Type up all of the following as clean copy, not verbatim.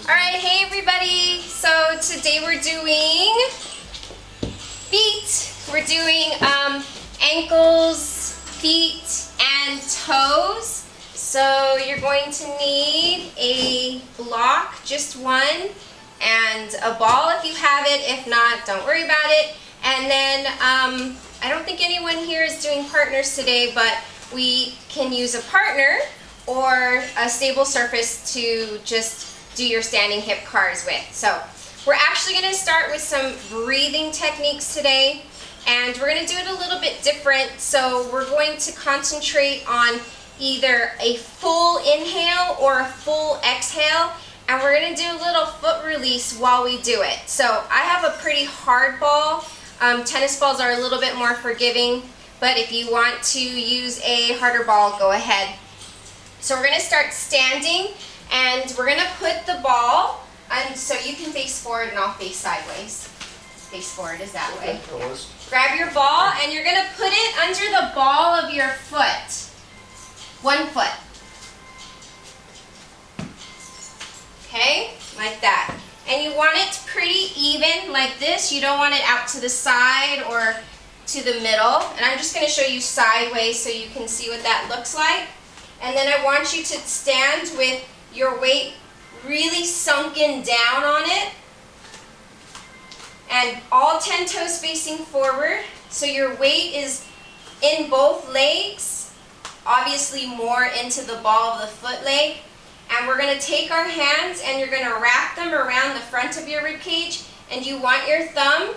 Alright, hey everybody. So today we're doing feet. We're doing ankles, feet, and toes. So you're going to need a block, just one, and a ball if you have it. If not, don't worry about it. And then I don't think anyone here is doing partners today, but we can use a partner or a stable surface to just do your standing hip cars with. So we're actually going to start with some breathing techniques today, and we're going to do it a little bit different. So we're going to concentrate on either a full inhale or a full exhale, and we're going to do a little foot release while we do it. So I have a pretty hard ball. Tennis balls are a little bit more forgiving, but if you want to use a harder ball, go ahead. So we're going to start standing, and we're going to put the ball, and so you can face forward and I'll face sideways. Face forward is that way. Yeah. Grab your ball and you're going to put it under the ball of your foot. One foot. Okay, like that. And you want it pretty even like this. You don't want it out to the side or to the middle. And I'm just going to show you sideways so you can see what that looks like. And then I want you to stand with your weight really sunken down on it, and all 10 toes facing forward, so your weight is in both legs, obviously more into the ball of the foot leg. And we're going to take our hands and you're going to wrap them around the front of your rib cage, and you want your thumb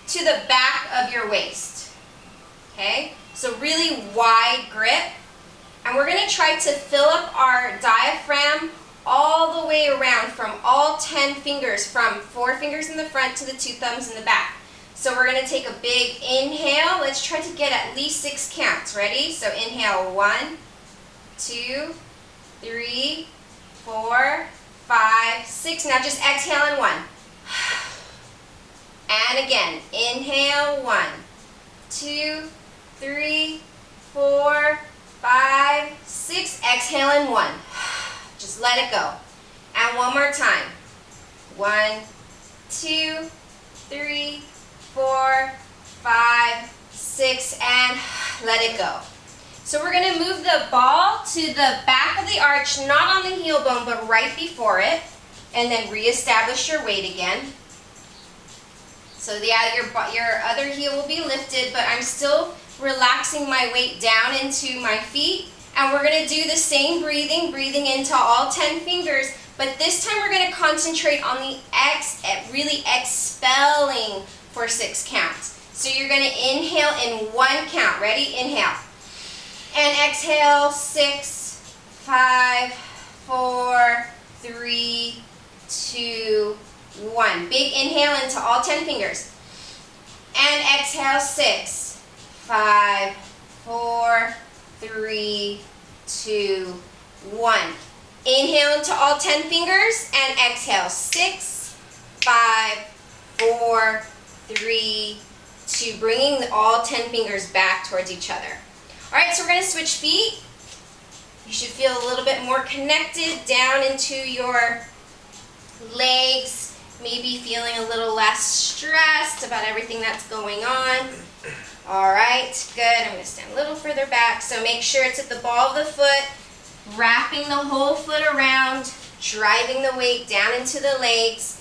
to the back of your waist. Okay, so really wide grip. And we're going to try to fill up our diaphragm all the way around from all 10 fingers, from 4 fingers in the front to the 2 thumbs in the back. So we're going to take a big inhale. Let's try to get at least 6 counts. Ready? So inhale 1, 2, 3, 4, 5, 6. Now just exhale in 1. And again, inhale 1, 2, 3, 4, 5, 6, exhale in 1. Just let it go. And one more time. 1, 2, 3, 4, 5, 6, and let it go. So we're going to move the ball to the back of the arch, not on the heel bone, but right before it, and then reestablish your weight again. So your other heel will be lifted, but I'm still relaxing my weight down into my feet. And we're going to do the same breathing into all 10 fingers, but this time we're going to concentrate on the really expelling for 6 counts. So you're going to inhale in 1 count. Ready? Inhale. And exhale, 6, 5, 4, 3, 2, 1. Big inhale into all 10 fingers. And exhale, 6, 5, 4, 3, 2, 1. Inhale into all 10 fingers and exhale. 6, 5, 4, 3, 2. Bringing all 10 fingers back towards each other. All right, so we're going to switch feet. You should feel a little bit more connected down into your legs. Maybe feeling a little less stressed about everything that's going on. All right, good. I'm going to stand a little further back. So make sure it's at the ball of the foot, wrapping the whole foot around, driving the weight down into the legs.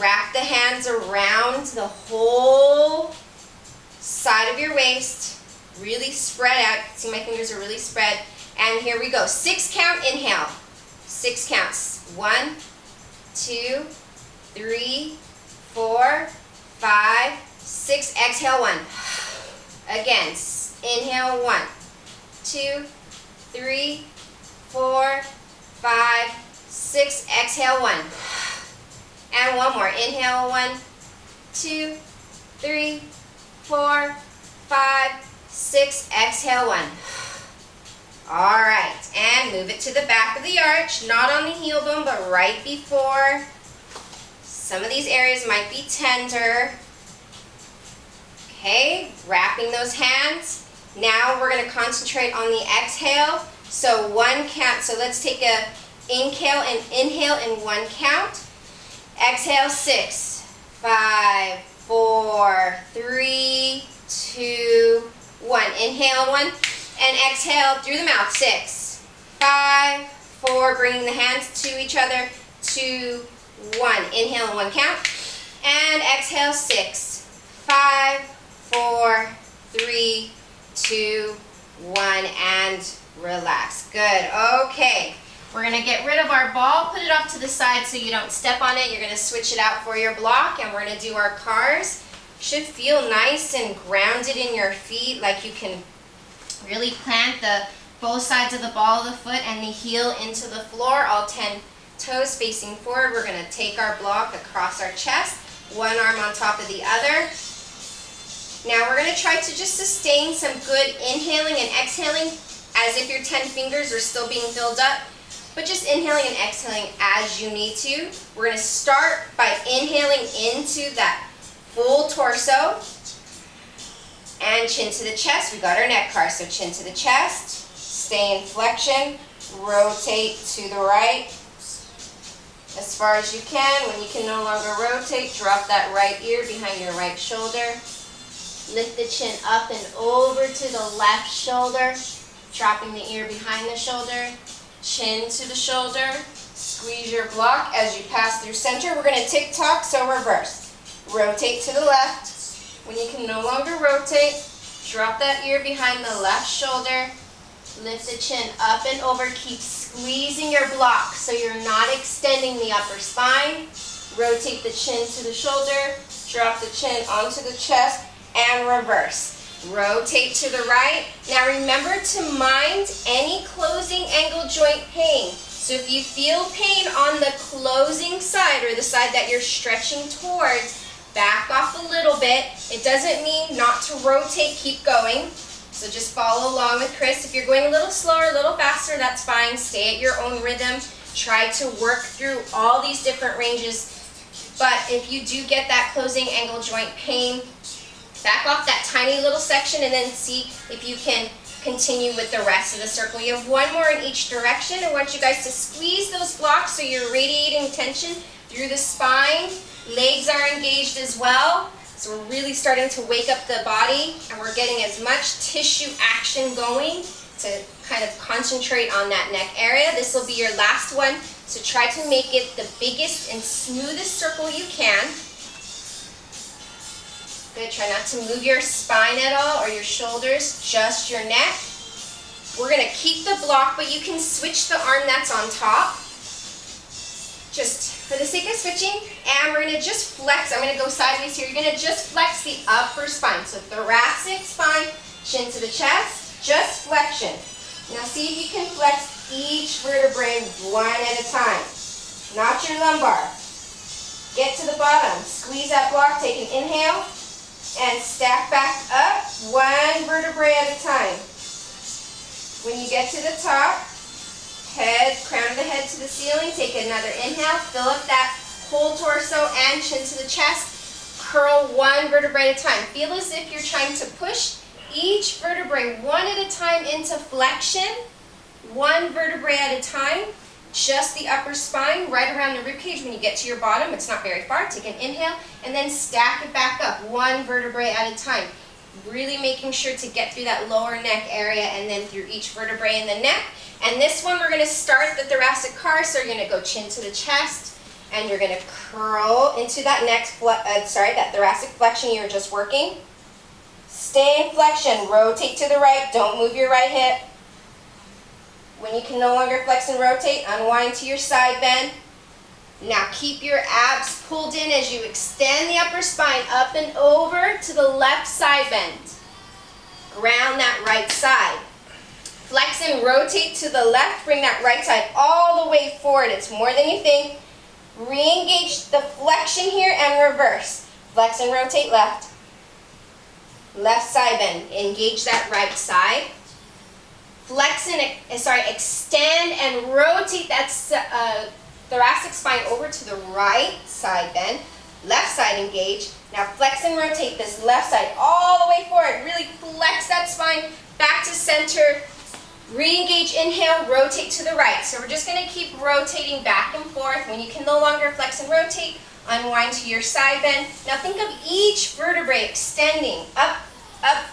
Wrap the hands around the whole side of your waist. Really spread out. See, my fingers are really spread. And here we go. 6 count inhale. 6 counts. 1, 2, 3, 4, 5, 6. Exhale 1. Again, inhale 1, 2, 3, 4, 5, 6. Exhale 1. And one more. Inhale 1, 2, 3, 4, 5, 6. Exhale 1. All right, and move it to the back of the arch, not on the heel bone, but right before. Some of these areas might be tender. Okay, wrapping those hands. Now we're going to concentrate on the exhale. So 1 count. So let's take a Inhale in 1 count. Exhale, 6, 5, 4, 3, 2, 1. Inhale 1 and exhale through the mouth. 6, 5, 4, bringing the hands to each other. 2, 1. Inhale in 1 count. And exhale, 6, 5, 4, 3, 2, 1, and relax. Good. Okay. We're going to get rid of our ball, put it off to the side so you don't step on it. You're going to switch it out for your block, and we're going to do our cars. Should feel nice and grounded in your feet, like you can really plant both sides of the ball of the foot and the heel into the floor, all 10 toes facing forward. We're going to take our block across our chest, one arm on top of the other. Now we're going to try to just sustain some good inhaling and exhaling as if your 10 fingers are still being filled up, but just inhaling and exhaling as you need to. We're going to start by inhaling into that full torso and chin to the chest. We got our neck car, so chin to the chest, stay in flexion, rotate to the right as far as you can. When you can no longer rotate, drop that right ear behind your right shoulder. Lift the chin up and over to the left shoulder, dropping the ear behind the shoulder, chin to the shoulder. Squeeze your block as you pass through center. We're going to tick-tock, so reverse. Rotate to the left. When you can no longer rotate, drop that ear behind the left shoulder. Lift the chin up and over. Keep squeezing your block so you're not extending the upper spine. Rotate the chin to the shoulder. Drop the chin onto the chest and reverse. Rotate to the right. Now remember to mind any closing angle joint pain. So if you feel pain on the closing side or the side that you're stretching towards, back off a little bit. It doesn't mean not to rotate, keep going. So just follow along with Chris. If you're going a little slower, a little faster, that's fine. Stay at your own rhythm. Try to work through all these different ranges. But if you do get that closing angle joint pain, back off that tiny little section and then see if you can continue with the rest of the circle. You have one more in each direction. I want you guys to squeeze those blocks so you're radiating tension through the spine. Legs are engaged as well. So we're really starting to wake up the body, and we're getting as much tissue action going to kind of concentrate on that neck area. This will be your last one, so try to make it the biggest and smoothest circle you can. Good, try not to move your spine at all or your shoulders, just your neck. We're going to keep the block, but you can switch the arm that's on top, just for the sake of switching. And we're going to just flex. I'm going to go sideways here. You're going to just flex the upper spine. So thoracic spine, chin to the chest, just flexion. Now see if you can flex each vertebrae one at a time, not your lumbar. Get to the bottom, squeeze that block, take an inhale, and stack back up, one vertebrae at a time. When you get to the top, crown of the head to the ceiling, take another inhale, fill up that whole torso and chin to the chest, curl one vertebrae at a time. Feel as if you're trying to push each vertebrae one at a time into flexion, one vertebrae at a time, just the upper spine, right around the rib cage. When you get to your bottom, it's not very far, take an inhale, and then stack it back up, one vertebrae at a time. Really making sure to get through that lower neck area and then through each vertebrae in the neck. And this one, we're going to start the thoracic car, so you're going to go chin to the chest, and you're going to curl into that that thoracic flexion you were just working. Stay in flexion, rotate to the right, don't move your right hip. When you can no longer flex and rotate, unwind to your side bend. Now keep your abs pulled in as you extend the upper spine up and over to the left side bend. Ground that right side. Flex and rotate to the left, bring that right side all the way forward. It's more than you think. Re-engage the flexion here and reverse. Flex and rotate left. Left side bend. Engage that right side. Flex and, extend and rotate that thoracic spine over to the right side bend. Left side engage. Now flex and rotate this left side all the way forward. Really flex that spine back to center. Re-engage, inhale, rotate to the right. So we're just going to keep rotating back and forth. When you can no longer flex and rotate, unwind to your side bend. Now think of each vertebrae extending up, up,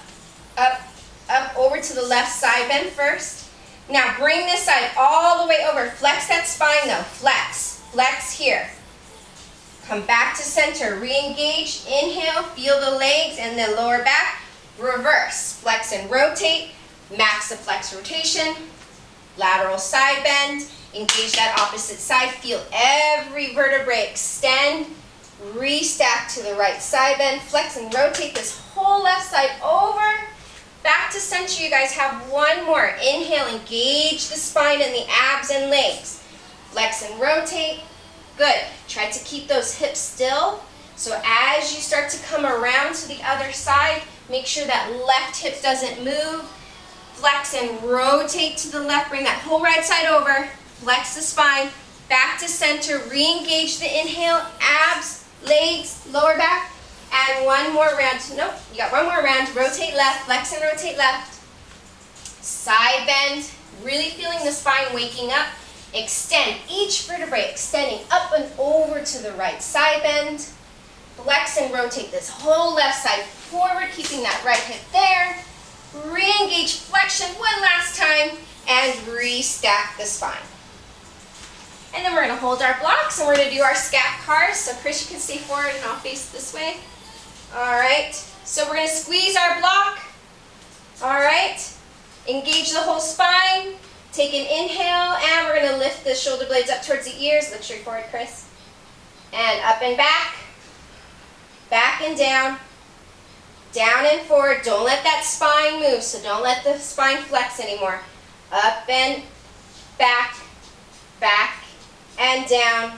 up, up, over to the left side bend first. Now bring this side all the way over. Flex that spine though. Flex. Flex here. Come back to center. Re-engage. Inhale. Feel the legs and the lower back. Reverse. Flex and rotate. Max the flex rotation. Lateral side bend. Engage that opposite side. Feel every vertebrae extend. Restack to the right side bend. Flex and rotate this whole left side over. Back to center. You guys have one more. Inhale. Engage the spine and the abs and legs. Flex and rotate. Good. Try to keep those hips still. So as you start to come around to the other side, make sure that left hip doesn't move. Flex and rotate to the left. Bring that whole right side over. Flex the spine. Back to center. Re-engage the inhale. Abs, legs, lower back. And one more round. Nope, you got one more round. Rotate left. Flex and rotate left. Side bend. Really feeling the spine waking up. Extend. Each vertebrae extending up and over to the right side bend. Flex and rotate this whole left side forward, keeping that right hip there. Re-engage flexion one last time and restack the spine. And then we're going to hold our blocks and we're going to do our scat cars. So Chris, you can stay forward and I'll face this way. All right. So we're going to squeeze our block. All right. Engage the whole spine. Take an inhale and we're going to lift the shoulder blades up towards the ears. Look straight forward, Chris. And up and back. Back and down. Down and forward. Don't let that spine move, so don't let the spine flex anymore. Up and back, back and down,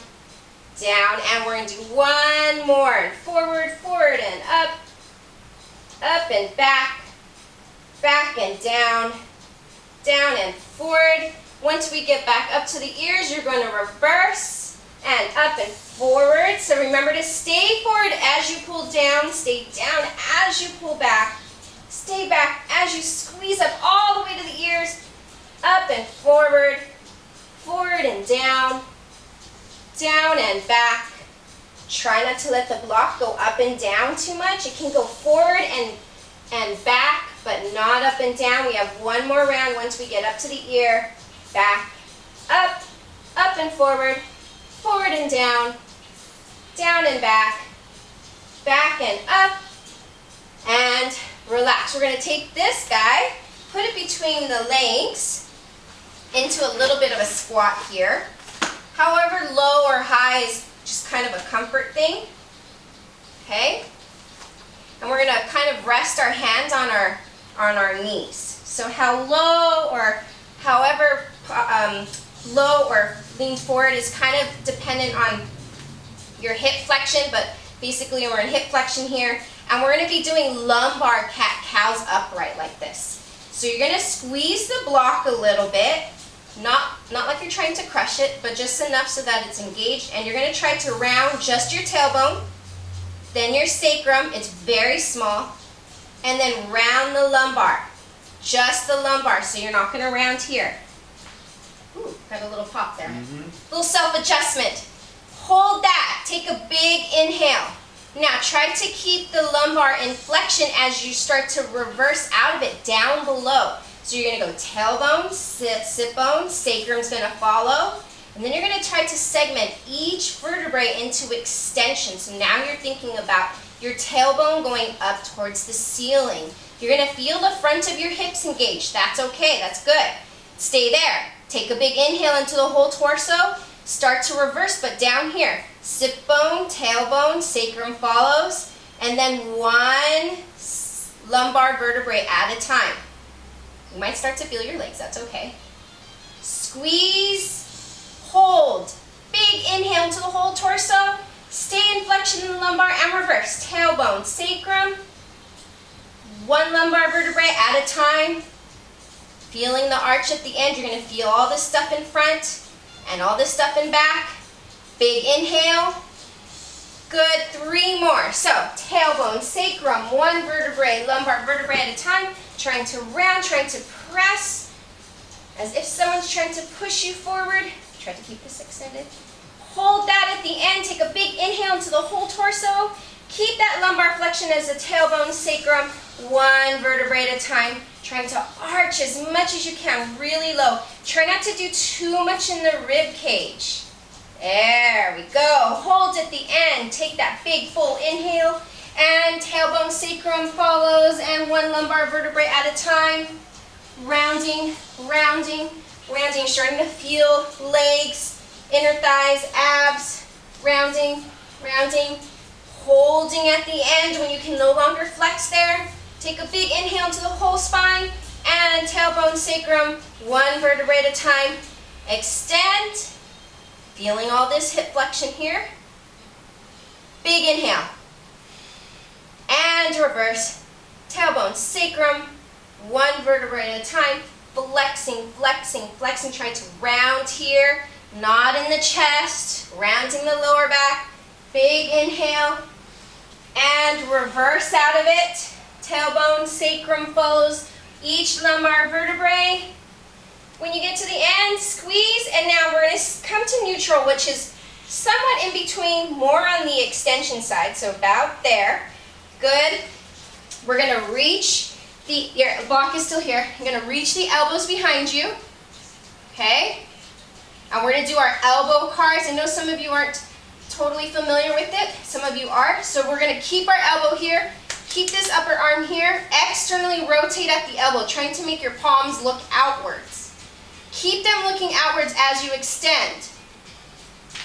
down. And we're going to do one more. Forward, forward and up and back, back and down, down and forward. Once we get back up to the ears, you're going to reverse and up and forward. So remember to stay forward as you pull down, stay down as you pull back, stay back as you squeeze up all the way to the ears, up and forward, forward and down, down and back. Try not to let the block go up and down too much. It can go forward and back, but not up and down. We have one more round once we get up to the ear, back, up and forward, forward and down, down and back, back and up, and relax. We're going to take this guy, put it between the legs into a little bit of a squat here. However low or high is just kind of a comfort thing. Okay? And we're going to kind of rest our hands on our knees. So how low or however low or lean forward is kind of dependent on your hip flexion, but basically we're in hip flexion here, and we're going to be doing lumbar cat-cows upright like this. So you're going to squeeze the block a little bit, not like you're trying to crush it, but just enough so that it's engaged, and you're going to try to round just your tailbone, then your sacrum, it's very small, and then round the lumbar, just the lumbar, so you're not going to round here. Ooh, got a little pop there. Little self-adjustment. Hold that. Take a big inhale. Now try to keep the lumbar in flexion as you start to reverse out of it down below. So you're going to go tailbone, sit bone, sacrum's going to follow. And then you're going to try to segment each vertebrae into extension. So now you're thinking about your tailbone going up towards the ceiling. You're going to feel the front of your hips engaged. That's okay. That's good. Stay there. Take a big inhale into the whole torso. Start to reverse, but down here. Sit bone, tailbone, sacrum follows, and then one lumbar vertebrae at a time. You might start to feel your legs. That's okay. Squeeze, hold. Big inhale into the whole torso. Stay in flexion in the lumbar and reverse. Tailbone, sacrum. One lumbar vertebrae at a time. Feeling the arch at the end. You're going to feel all this stuff in front and all this stuff in back. Big inhale. Good. 3 more. So tailbone, sacrum, one vertebrae, lumbar vertebrae at a time. Trying to round, trying to press as if someone's trying to push you forward. Try to keep this extended. Hold that at the end. Take a big inhale into the whole torso. Keep that lumbar flexion as a tailbone, sacrum, one vertebrae at a time. Trying to arch as much as you can, really low. Try not to do too much in the rib cage. There we go. Hold at the end. Take that big full inhale. And tailbone, sacrum follows, and one lumbar vertebrae at a time. Rounding, rounding, rounding. Starting to feel legs, inner thighs, abs. Rounding, rounding. Holding at the end when you can no longer flex there. Take a big inhale into the whole spine. And tailbone, sacrum, one vertebrae at a time. Extend. Feeling all this hip flexion here. Big inhale. And reverse. Tailbone, sacrum, one vertebrae at a time. Flexing, flexing, flexing. Trying to round here. Not in the chest. Rounding the lower back. Big inhale. And reverse out of it. Tailbone, sacrum follows each lumbar vertebrae. When you get to the end, squeeze, and now we're going to come to neutral, which is somewhat in between, more on the extension side, so about there. Good. We're going to reach your block is still here. You're going to reach the elbows behind you. Okay? And we're going to do our elbow cards. I know some of you aren't totally familiar with it. Some of you are. So we're going to keep our elbow here. Keep this upper arm here. Externally rotate at the elbow, trying to make your palms look outwards. Keep them looking outwards as you extend.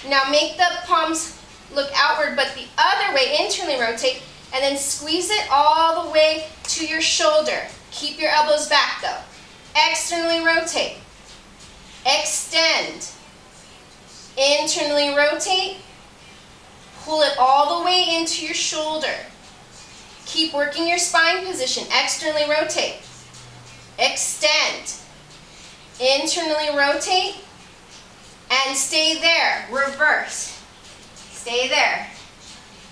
Now make the palms look outward, but the other way, internally rotate, and then squeeze it all the way to your shoulder. Keep your elbows back though. Externally rotate. Extend. Internally rotate. Pull it all the way into your shoulder. Keep working your spine position. Externally rotate. Extend. Internally rotate. And stay there. Reverse. Stay there.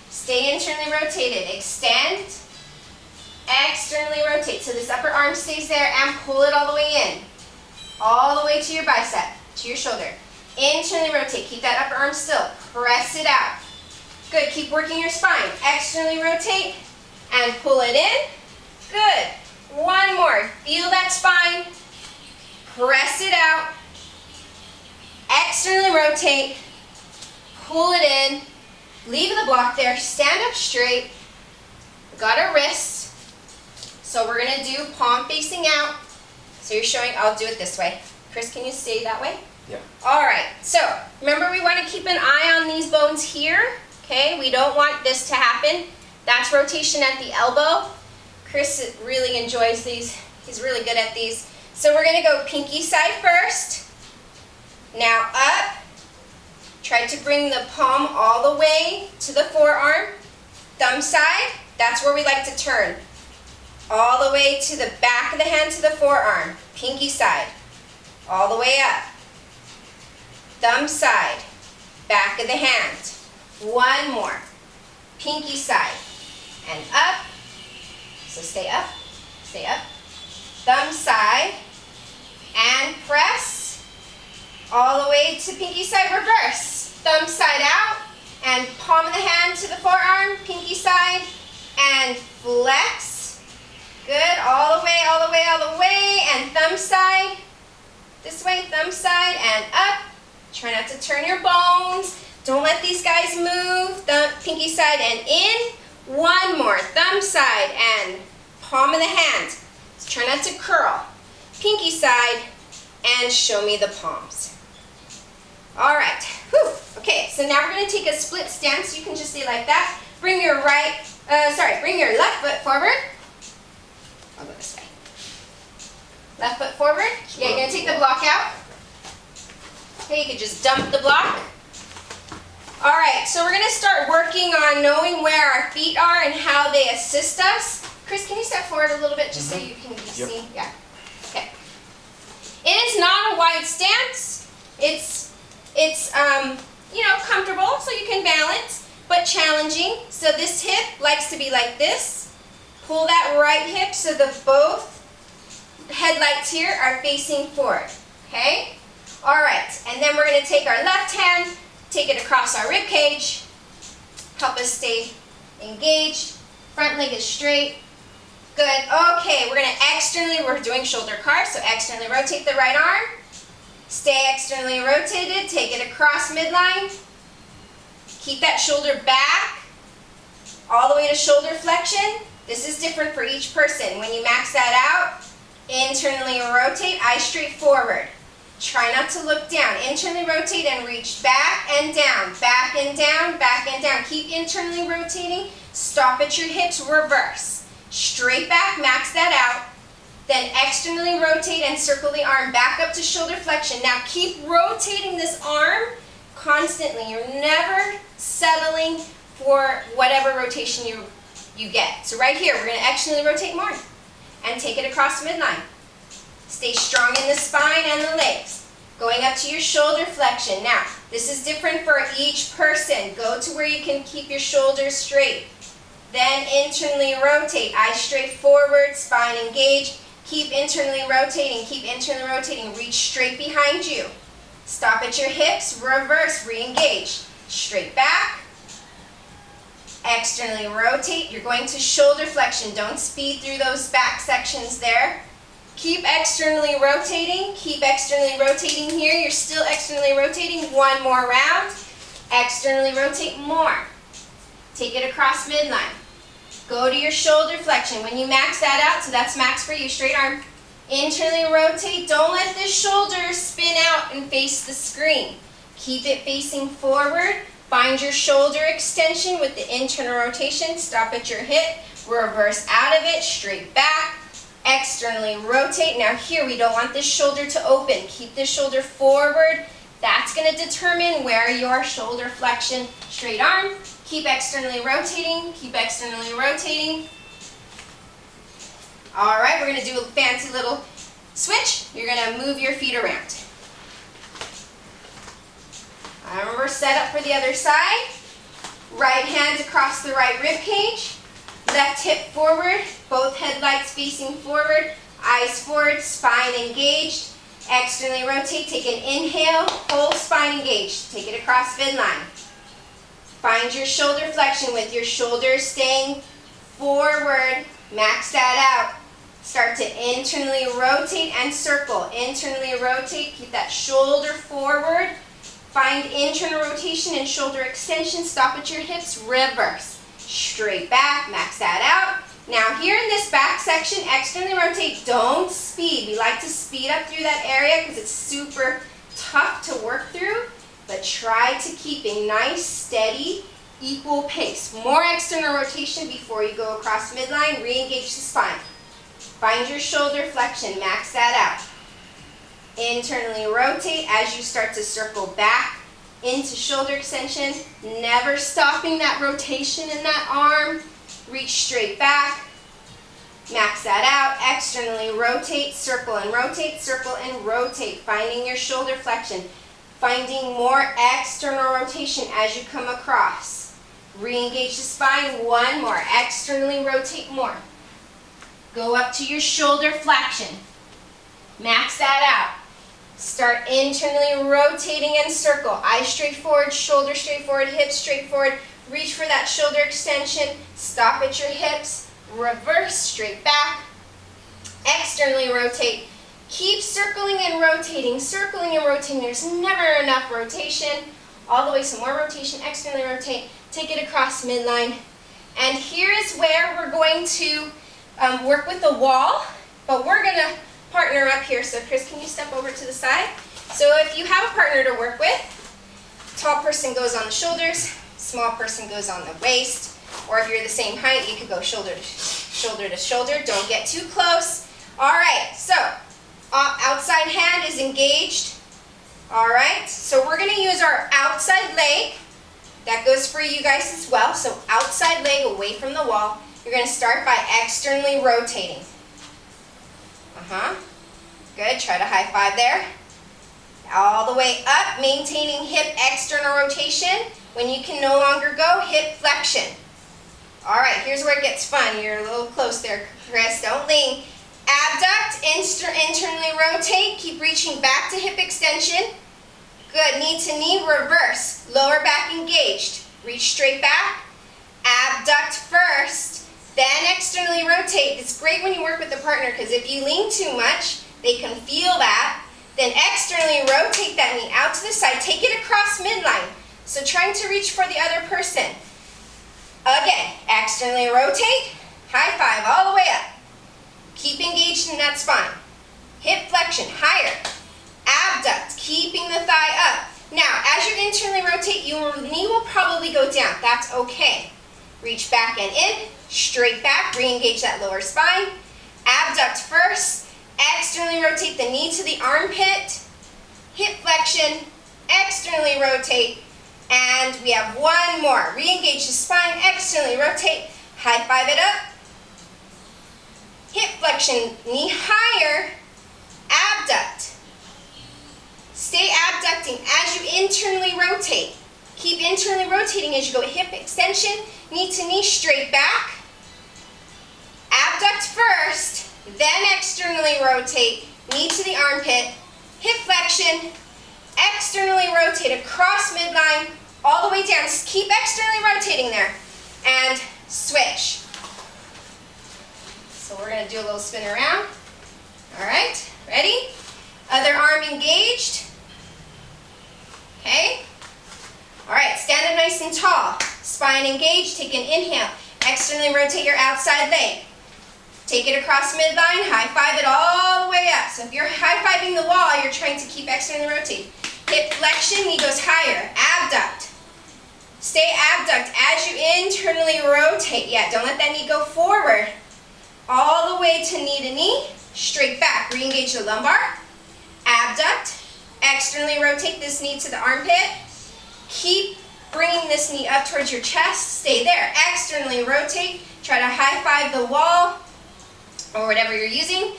Stay internally rotated. Extend. Externally rotate. So this upper arm stays there and pull it all the way in. All the way to your bicep, to your shoulder. Internally rotate. Keep that upper arm still. Press it out. Good. Keep working your spine. Externally rotate. And pull it in. Good. One more. Feel that spine. Press it out. Externally rotate. Pull it in. Leave the block there. Stand up straight. Got our wrists. So we're going to do palm facing out. So you're showing, I'll do it this way. Chris, can you stay that way? Yeah. All right. So remember, we want to keep an eye on these bones here. Okay. We don't want this to happen. That's rotation at the elbow. Chris really enjoys these. He's really good at these. So we're going to go pinky side first. Now up. Try to bring the palm all the way to the forearm. Thumb side, that's where we like to turn. All the way to the back of the hand to the forearm. Pinky side. All the way up. Thumb side. Back of the hand. One more. Pinky side. And up. So stay up. Stay up. Thumb side. And press. All the way to pinky side, reverse. Thumb side out. And palm of the hand to the forearm. Pinky side. And flex. Good. All the way, all the way, all the way. And thumb side. This way, thumb side. And up. Try not to turn your bones. Don't let these guys move. Thumb, pinky side and in. One more. Thumb side and palm of the hand. So try not to curl. Pinky side and show me the palms. All right. Whew. Okay, so now we're going to take a split stance. You can just stay like that. Bring your bring your left foot forward. I'll go this way. Left foot forward. Yeah, you're going to take the block out. Okay, you can just dump the block. All right, so we're going to start working on knowing where our feet are and how they assist us. Chris, can you step forward a little bit just so you can be seen? Yeah. Okay. It is not a wide stance. It's comfortable so you can balance, but challenging. So this hip likes to be like this. Pull that right hip so the both headlights here are facing forward. Okay? All right, and then we're going to take our left hand, take it across our rib cage, help us stay engaged. Front leg is straight. Good. Okay, we're going to externally, we're doing shoulder carve, so externally rotate the right arm. Stay externally rotated, take it across midline. Keep that shoulder back, all the way to shoulder flexion. This is different for each person. When you max that out, internally rotate, eyes straight forward. Try not to look down. Internally rotate and reach back and down, back and down, back and down. Keep internally rotating. Stop at your hips, reverse. Straight back, max that out. Then externally rotate and circle the arm back up to shoulder flexion. Now keep rotating this arm constantly. You're never settling for whatever rotation you get. So right here, we're going to externally rotate more and take it across midline. Stay strong in the spine and the legs. Going up to your shoulder flexion. Now, this is different for each person. Go to where you can keep your shoulders straight. Then internally rotate. Eyes straight forward, spine engaged. Keep internally rotating. Keep internally rotating. Reach straight behind you. Stop at your hips. Reverse. Re-engage. Straight back. Externally rotate. You're going to shoulder flexion. Don't speed through those back sections there. Keep externally rotating. Keep externally rotating here. You're still externally rotating. One more round. Externally rotate more. Take it across midline. Go to your shoulder flexion. When you max that out, so that's max for you, straight arm. Internally rotate. Don't let the shoulders spin out and face the screen. Keep it facing forward. Find your shoulder extension with the internal rotation. Stop at your hip. Reverse out of it. Straight back. Externally rotate. Now here, we don't want this shoulder to open. Keep this shoulder forward. That's going to determine where your shoulder flexion, straight arm. Keep externally rotating. Keep externally rotating. All right, we're going to do a fancy little switch. You're going to move your feet around. We're set up for the other side. Right hand across the right rib cage. Left hip forward, both headlights facing forward, eyes forward, spine engaged. Externally rotate, take an inhale, whole spine engaged. Take it across midline. Find your shoulder flexion with your shoulders staying forward. Max that out. Start to internally rotate and circle. Internally rotate, keep that shoulder forward. Find internal rotation and shoulder extension. Stop at your hips, reverse. Straight back, max that out. Now here in this back section, externally rotate, don't speed. We like to speed up through that area because it's super tough to work through, but try to keep a nice, steady, equal pace. More external rotation before you go across midline, re-engage the spine. Find your shoulder flexion, max that out. Internally rotate as you start to circle back into shoulder extension, never stopping that rotation in that arm. Reach straight back, max that out. Externally rotate, circle and rotate, circle and rotate. Finding your shoulder flexion, finding more external rotation as you come across. Re-engage the spine, one more. Externally rotate more. Go up to your shoulder flexion, max that out. Start internally rotating and circle. Eyes straight forward, shoulder straight forward, hips straight forward. Reach for that shoulder extension. Stop at your hips. Reverse, straight back. Externally rotate. Keep circling and rotating, circling and rotating. There's never enough rotation. All the way, some more rotation. Externally rotate. Take it across midline. And here is where we're going to work with the wall, but we're going to partner up here. So Chris, can you step over to the side? So if you have a partner to work with, tall person goes on the shoulders, small person goes on the waist, or if you're the same height, you could go shoulder to shoulder. Don't get too close. All right, so outside hand is engaged. All right, so we're going to use our outside leg. That goes for you guys as well. So outside leg away from the wall. You're going to start by externally rotating. Good, try to high five there. All the way up, maintaining hip external rotation. When you can no longer go, hip flexion. All right, here's where it gets fun. You're a little close there, Chris. Don't lean. Abduct, internally rotate, keep reaching back to hip extension. Good, knee to knee, reverse, lower back engaged. Reach straight back, abduct first, then externally rotate. It's great when you work with a partner because if you lean too much, they can feel that. Then externally rotate that knee out to the side, take it across midline. So trying to reach for the other person. Again, externally rotate, high five all the way up. Keep engaged in that spine. Hip flexion, higher. Abduct, keeping the thigh up. Now, as you internally rotate, your knee will probably go down. That's okay. Reach back and in, straight back, re-engage that lower spine. Abduct first, externally rotate the knee to the armpit. Hip flexion, externally rotate. And we have one more. Re-engage the spine, externally rotate, high five it up. Hip flexion, knee higher, abduct. Stay abducting as you internally rotate. Keep internally rotating as you go hip extension, knee to knee, straight back. Abduct first, then externally rotate, knee to the armpit, hip flexion, externally rotate across midline, all the way down. Just keep externally rotating there. And switch. So we're going to do a little spin around. All right, ready? Other arm engaged. Okay. All right, stand up nice and tall. Spine engaged, take an inhale. Externally rotate your outside leg. Take it across midline, high five it all the way up. So if you're high fiving the wall, you're trying to keep externally rotating. Hip flexion, knee goes higher. Abduct. Stay abduct as you internally rotate. Yeah, don't let that knee go forward. All the way to knee, straight back. Re-engage the lumbar. Abduct. Externally rotate this knee to the armpit. Keep bringing this knee up towards your chest. Stay there. Externally rotate. Try to high five the wall or whatever you're using.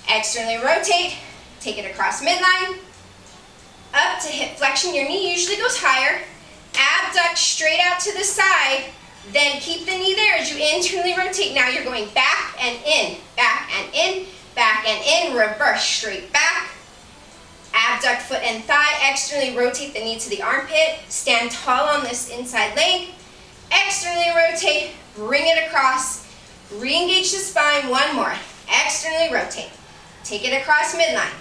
Externally rotate. Take it across midline. Up to hip flexion. Your knee usually goes higher. Abduct straight out to the side. Then keep the knee there as you internally rotate. Now you're going back and in, back and in, back and in. Reverse, straight back. Abduct foot and thigh. Externally rotate the knee to the armpit. Stand tall on this inside leg. Externally rotate. Bring it across. Re-engage the spine. One more. Externally rotate. Take it across midline.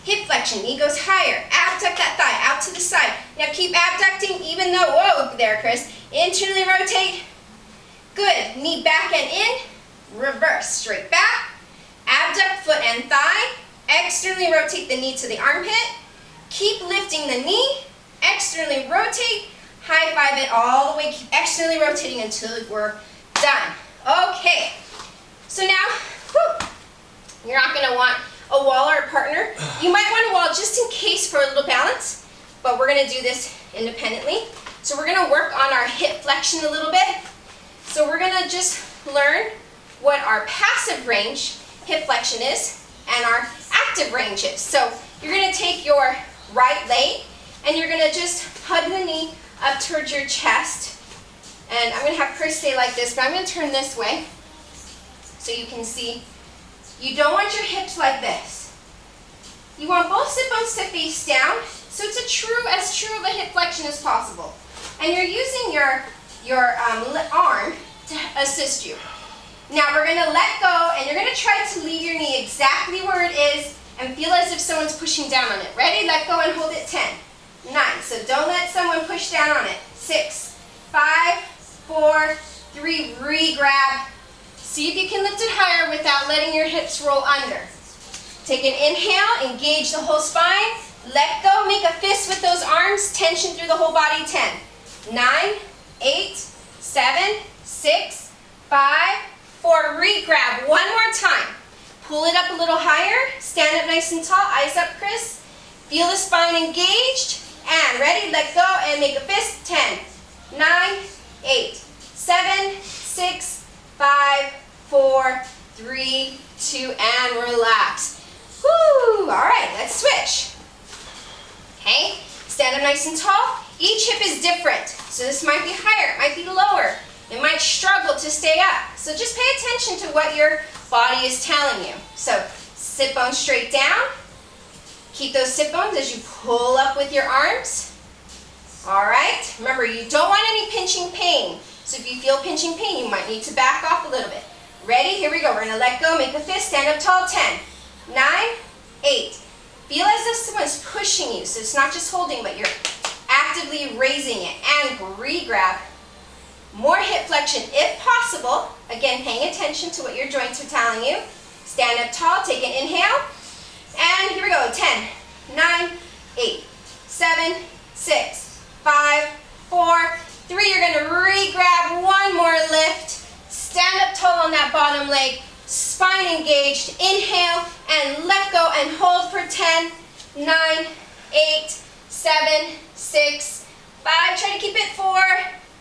Hip flexion. Knee goes higher. Abduct that thigh out to the side. Now keep abducting even though, whoa, there, Chris. Internally rotate. Good. Knee back and in. Reverse. Straight back. Abduct foot and thigh. Externally rotate the knee to the armpit. Keep lifting the knee. Externally rotate. High five it all the way. Keep externally rotating until we're done. Okay. So now, you're not going to want a wall or a partner. You might want a wall just in case for a little balance, but we're going to do this independently. So we're going to work on our hip flexion a little bit. So we're going to just learn what our passive range hip flexion is and our active range is. So you're going to take your right leg and you're going to just hug the knee up towards your chest. And I'm going to have Chris stay like this, but I'm going to turn this way so you can see. You don't want your hips like this. You want both sit bones to face down, so it's as true of a hip flexion as possible. And you're using your arm to assist you. Now we're going to let go, and you're going to try to leave your knee exactly where it is and feel as if someone's pushing down on it. Ready? Let go and hold it 10, 9. So don't let someone push down on it. 6, 5, 4, 3. Re-grab. See if you can lift it higher without letting your hips roll under. Take an inhale, engage the whole spine. Let go, make a fist with those arms, tension through the whole body. 10, 9, 8, 7, 6, 5, 4. Re-grab one more time. Pull it up a little higher. Stand up nice and tall. Eyes up, Chris. Feel the spine engaged. And ready, let go and make a fist. 10, 9, 8, 7, 6, 5, 4, 3, 2, and relax. Woo! All right, let's switch. Okay, stand up nice and tall. Each hip is different. So this might be higher, it might be lower. It might struggle to stay up. So just pay attention to what your body is telling you. So sit bones straight down. Keep those sit bones as you pull up with your arms. All right. Remember, you don't want any pinching pain. So if you feel pinching pain, you might need to back off a little bit. Ready? Here we go. We're going to let go. Make a fist. Stand up tall. 10, 9, 8. Feel as if someone's pushing you. So it's not just holding, but you're actively raising it. And re-grab. More hip flexion if possible. Again, paying attention to what your joints are telling you. Stand up tall. Take an inhale. And here we go. 10, 9, 8, 7, 6, 5, 4, 3. You're going to re-grab. One more lift. Stand up tall on that bottom leg. Spine engaged. Inhale and let go and hold for 10, 9, 8, 7, 6, 5. Try to keep it. 4,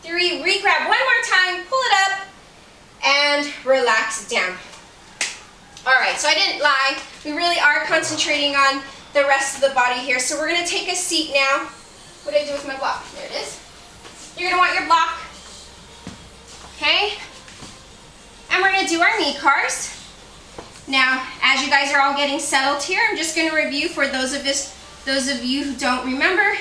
3. Re-grab one more time. Pull it up and relax down. All right, so I didn't lie. We really are concentrating on the rest of the body here. So we're going to take a seat now. What did I do with my block? There it is. You're going to want your block. Okay? And we're going to do our knee cars. Now, as you guys are all getting settled here, I'm just going to review for those of you who don't remember.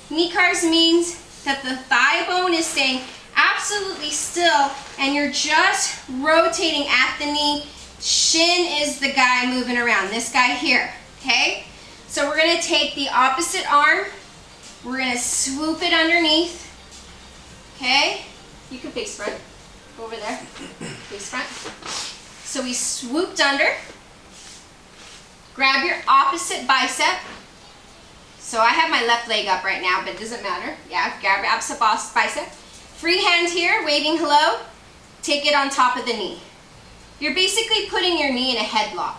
Knee cars means that the thigh bone is staying absolutely still and you're just rotating at the knee. Shin is the guy moving around, this guy here, okay? So we're going to take the opposite arm. We're going to swoop it underneath, okay? You can face front. Go over there. Face front. So we swooped under. Grab your opposite bicep. So I have my left leg up right now, but it doesn't matter. Yeah, grab your opposite bicep. Free hand here, waving hello. Take it on top of the knee. You're basically putting your knee in a headlock.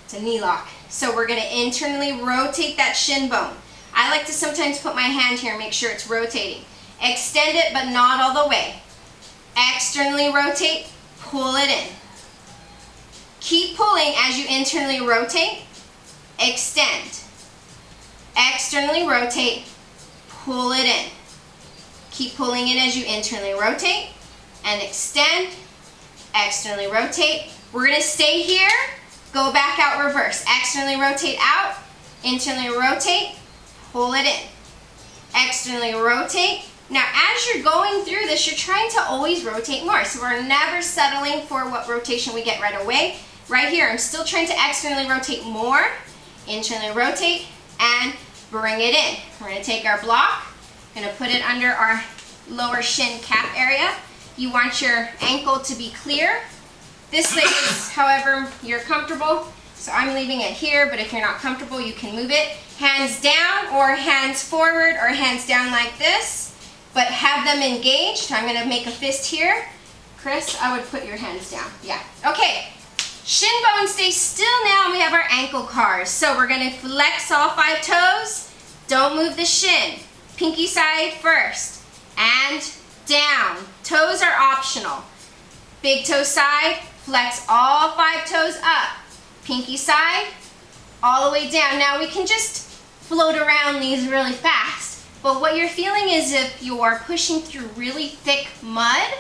It's a knee lock. So we're going to internally rotate that shin bone. I like to sometimes put my hand here and make sure it's rotating. Extend it, but not all the way. Externally rotate, pull it in. Keep pulling as you internally rotate. Extend. Externally rotate, pull it in. Keep pulling in as you internally rotate and extend. Externally rotate. We're going to stay here. Go back out, reverse. Externally rotate out. Internally rotate. Pull it in. Externally rotate. Now, as you're going through this, you're trying to always rotate more. So we're never settling for what rotation we get right away. Right here, I'm still trying to externally rotate more. Internally rotate and bring it in. We're going to take our block. Going to put it under our lower shin cap area. You want your ankle to be clear. This leg is however you're comfortable. So I'm leaving it here, but if you're not comfortable, you can move it. Hands down or hands forward or hands down like this, but have them engaged. I'm going to make a fist here. Chris, I would put your hands down. Yeah. Okay. Shin bone stays still now, and we have our ankle cars. So we're going to flex all 5 toes. Don't move the shin. Pinky side first. And down. Toes are optional. Big toe side, flex all 5 toes up. Pinky side, all the way down. Now we can just float around these really fast, but what you're feeling is if you're pushing through really thick mud,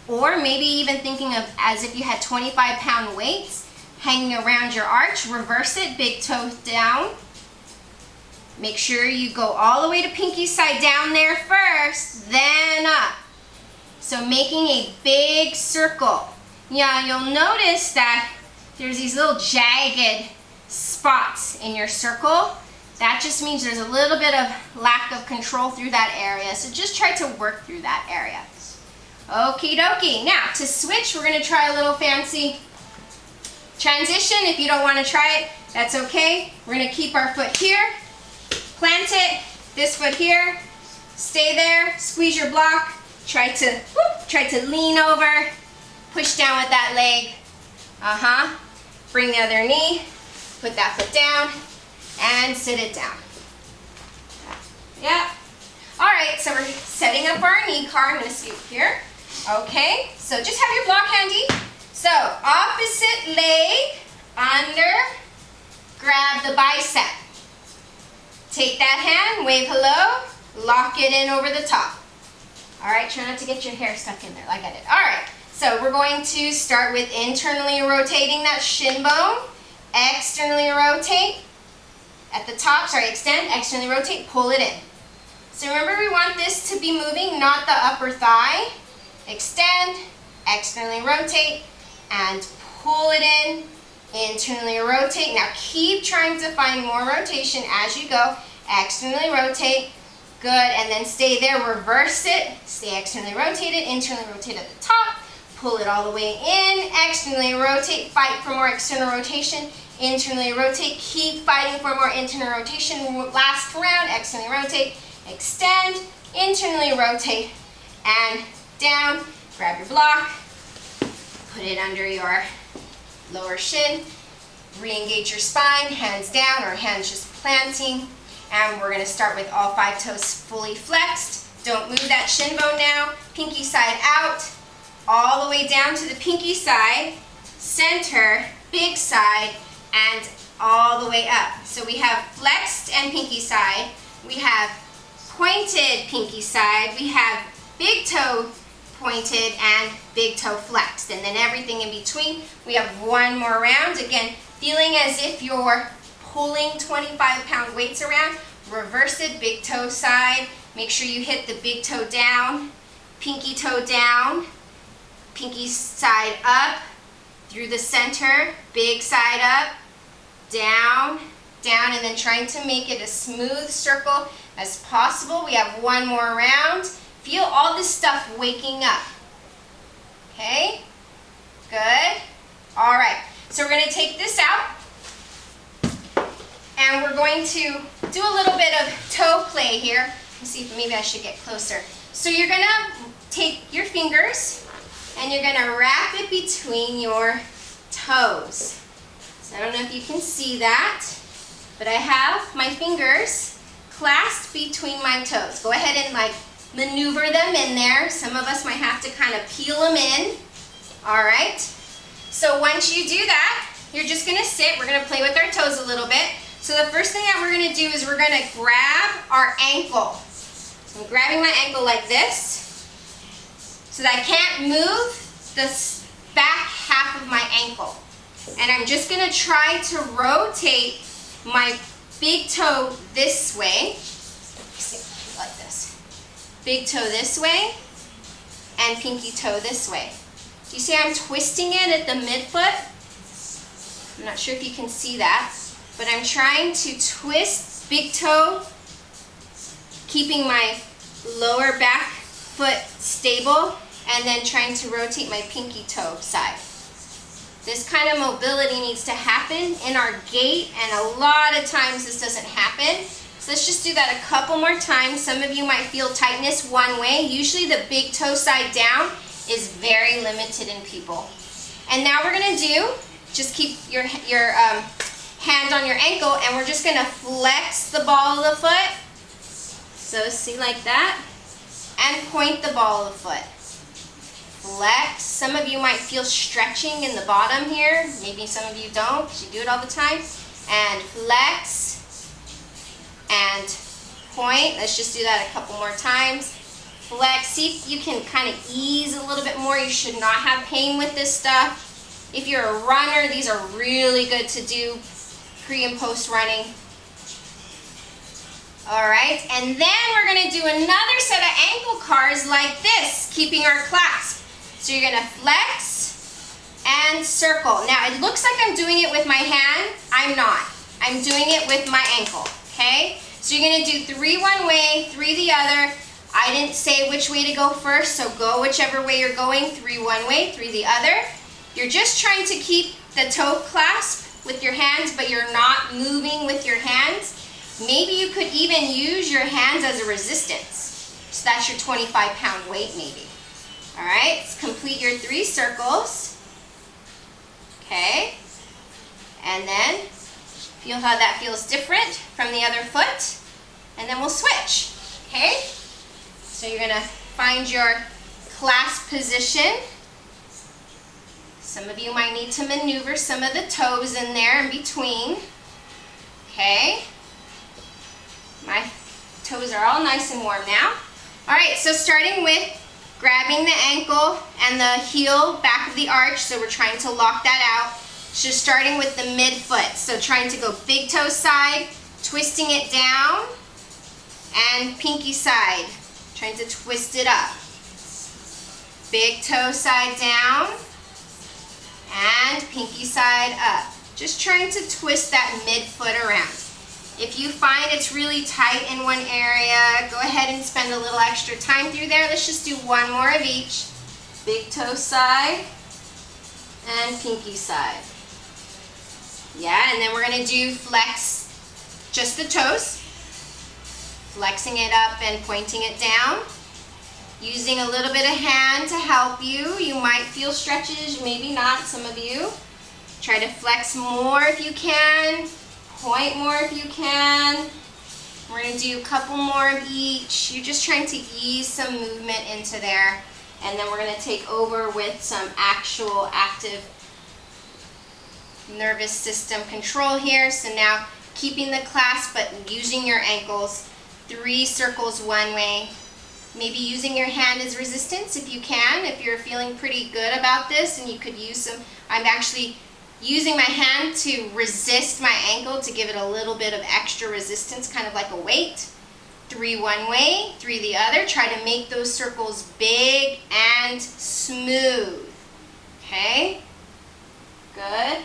or maybe even thinking of as if you had 25-pound weights hanging around your arch, reverse it, big toe down. Make sure you go all the way to pinky side down there first, then up. So making a big circle. Yeah, you'll notice that there's these little jagged spots in your circle. That just means there's a little bit of lack of control through that area. So just try to work through that area. Okie dokie. Now to switch, we're going to try a little fancy transition. If you don't want to try it, that's okay. We're going to keep our foot here. Plant it, this foot here, stay there, squeeze your block, try to lean over, push down with that leg, bring the other knee, put that foot down, and sit it down. Yeah. All right, so we're setting up our knee car. I'm going to scoot here. Okay, so just have your block handy. So opposite leg under, grab the bicep. Take that hand, wave hello, lock it in over the top. All right, try not to get your hair stuck in there like I did. All right, so we're going to start with internally rotating that shin bone. Externally rotate. At the top, sorry, extend, externally rotate, pull it in. So remember, we want this to be moving, not the upper thigh. Extend, externally rotate, and pull it in. Internally rotate. Now keep trying to find more rotation as you go. Externally rotate. Good, and then stay there, reverse it, stay externally rotated, internally rotate at the top, pull it all the way in, externally rotate, fight for more external rotation, internally rotate, keep fighting for more internal rotation, last round, externally rotate, extend, internally rotate, and down, grab your block, put it under your lower shin, re-engage your spine, hands down or hands just planting. And we're going to start with all 5 toes fully flexed. Don't move that shin bone now. Pinky side out, all the way down to the pinky side, center, big side, and all the way up. So we have flexed and pinky side. We have pointed pinky side. We have big toe pointed and big toe flexed. And then everything in between. We have one more round. Again, feeling as if you're pulling 25-pound weights around. Reverse it, big toe side. Make sure you hit the big toe down, pinky toe down, pinky side up, through the center, big side up, down, down, and then trying to make it a smooth circle as possible. We have one more round. Feel all this stuff waking up. Okay? Good. All right. So we're going to take this out. And we're going to do a little bit of toe play here. Let's see if maybe I should get closer. So you're going to take your fingers and you're going to wrap it between your toes. So I don't know if you can see that, but I have my fingers clasped between my toes. Go ahead and like maneuver them in there. Some of us might have to kind of peel them in. All right. So once you do that, you're just going to sit. We're going to play with our toes a little bit. So the first thing that we're going to do is we're going to grab our ankle. So I'm grabbing my ankle like this so that I can't move the back half of my ankle. And I'm just going to try to rotate my big toe this way. Like this. Big toe this way and pinky toe this way. Do you see I'm twisting it at the midfoot? I'm not sure if you can see that. But I'm trying to twist big toe, keeping my lower back foot stable, and then trying to rotate my pinky toe side. This kind of mobility needs to happen in our gait, and a lot of times this doesn't happen. So let's just do that a couple more times. Some of you might feel tightness one way. Usually the big toe side down is very limited in people. And now we're going to do, just keep your hand on your ankle, and we're just going to flex the ball of the foot. So see, like that, and point the ball of the foot. Flex. Some of you might feel stretching in the bottom here. Maybe some of you don't, because you do it all the time. And flex and point. Let's just do that a couple more times. Flex. See if you can kind of ease a little bit more. You should not have pain with this stuff. If you're a runner, these are really good to do pre and post running. All right, and then we're going to do another set of ankle cars like this, keeping our clasp. So you're going to flex and circle. Now it looks like I'm doing it with my hand. I'm not. I'm doing it with my ankle, okay? So you're going to do 3 one way, 3 the other. I didn't say which way to go first, so go whichever way you're going. 3 one way, 3 the other. You're just trying to keep the toe clasp with your hands, but you're not moving with your hands. Maybe you could even use your hands as a resistance. So that's your 25-pound weight maybe. All right, let's complete your 3 circles. Okay, and then feel how that feels different from the other foot, and then we'll switch. Okay, so you're gonna find your clasp position. Some of you might need to maneuver some of the toes in there in between. Okay. My toes are all nice and warm now. All right, so starting with grabbing the ankle and the heel back of the arch, so we're trying to lock that out. Just starting with the midfoot, so trying to go big toe side, twisting it down, and pinky side, trying to twist it up. Big toe side down, and pinky side up. Just trying to twist that midfoot around. If you find it's really tight in one area, go ahead and spend a little extra time through there. Let's just do one more of each. Big toe side and pinky side. Yeah, and then we're gonna do flex just the toes. Flexing it up and pointing it down. Using a little bit of hand to help you. You might feel stretches, maybe not, some of you. Try to flex more if you can. Point more if you can. We're going to do a couple more of each. You're just trying to ease some movement into there. And then we're going to take over with some actual active nervous system control here. So now keeping the clasp but using your ankles. 3 circles one way. Maybe using your hand as resistance if you can. If you're feeling pretty good about this and you could use some. I'm actually using my hand to resist my ankle to give it a little bit of extra resistance, kind of like a weight. 3 one way, 3 the other. Try to make those circles big and smooth. Okay? Good.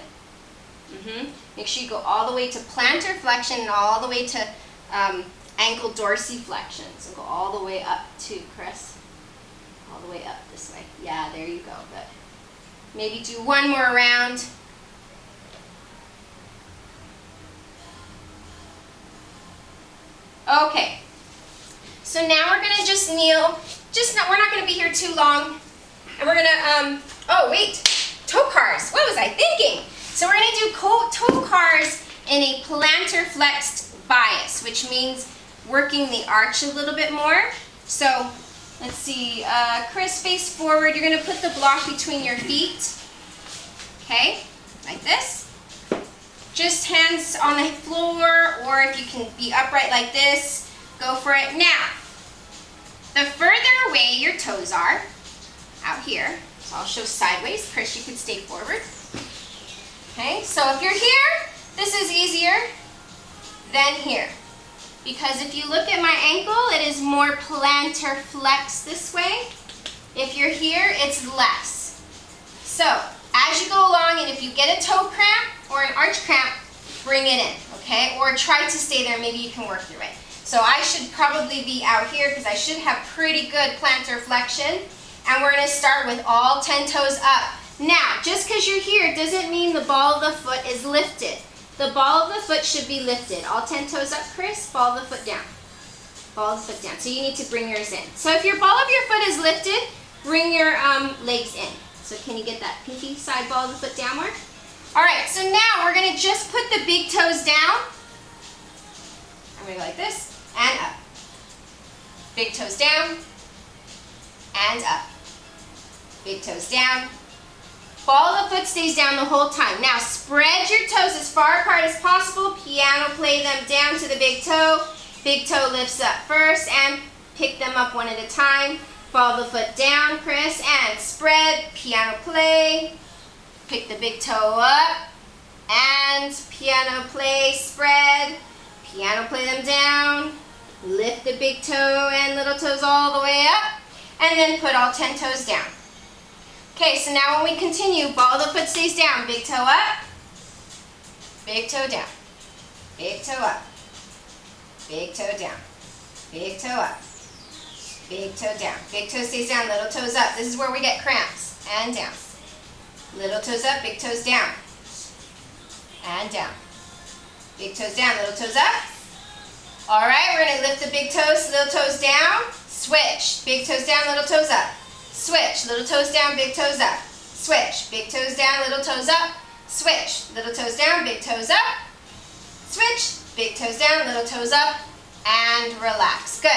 Make sure you go all the way to plantar flexion and all the way to ankle dorsiflexion. So go all the way up too, Chris. All the way up this way. Yeah, there you go. Good. Maybe do one more round. Okay, so now we're gonna just kneel. We're not gonna be here too long. And we're gonna, oh wait, toe cars. What was I thinking? So we're gonna do toe cars in a plantar flexed bias, which means working the arch a little bit more. So let's see, Chris, face forward. You're gonna put the block between your feet. Okay, like this. Just hands on the floor, or if you can be upright like this, go for it. Now, the further away your toes are, out here, so I'll show sideways. Chris, you could stay forward. Okay, so if you're here, this is easier than here. Because if you look at my ankle, it is more plantar flex this way. If you're here, it's less. So, as you go along, and if you get a toe cramp or an arch cramp, bring it in, okay? Or try to stay there, maybe you can work through it. So I should probably be out here because I should have pretty good plantar flexion. And we're gonna start with all 10 toes up. Now, just because you're here doesn't mean the ball of the foot is lifted. The ball of the foot should be lifted. All 10 toes up, Chris, ball of the foot down. Ball of the foot down. So you need to bring yours in. So if your ball of your foot is lifted, bring your legs in. So can you get that pinky side ball of the foot downward? All right, so now we're gonna just put the big toes down. I'm gonna go like this, and up. Big toes down, and up. Big toes down. Ball of the foot stays down the whole time. Now spread your toes as far apart as possible. Piano play them down to the big toe. Big toe lifts up first, and pick them up one at a time. Ball of the foot down, Chris, and spread, piano play, pick the big toe up, and piano play, spread, piano play them down, lift the big toe and little toes all the way up, and then put all 10 toes down. Okay, so now when we continue, ball of the foot stays down, big toe up, big toe down, big toe up, big toe down, big toe up. Big toe down. Big toe stays down, little toes up. This is where we get cramps. And down. Little toes up, big toes down. And down. Big toes down, little toes up. All right, we're going to lift the big toes, little toes down. Switch. Big toes down, little toes up. Switch. Little toes down, big toes up. Switch. Big toes down, little toes up. Switch. Little toes down, big toes up. Switch. Big toes down, little toes up. And relax. Good.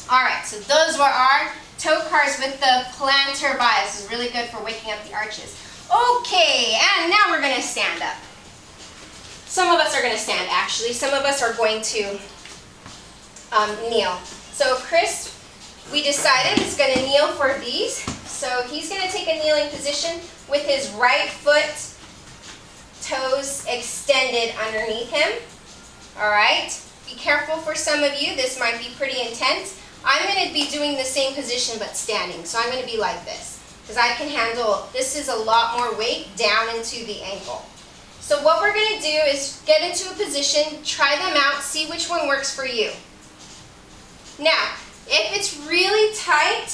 All right, so those were our toe cars with the plantar bias. This is really good for waking up the arches. Okay, and now we're going to stand up. Some of us are going to stand, actually. Some of us are going to kneel. So Chris, we decided he's going to kneel for these. So he's going to take a kneeling position with his right foot, toes extended underneath him. All right, be careful for some of you. This might be pretty intense. I'm going to be doing the same position but standing. So I'm going to be like this because I can handle, this is a lot more weight down into the ankle. So what we're going to do is get into a position, try them out, see which one works for you. Now, if it's really tight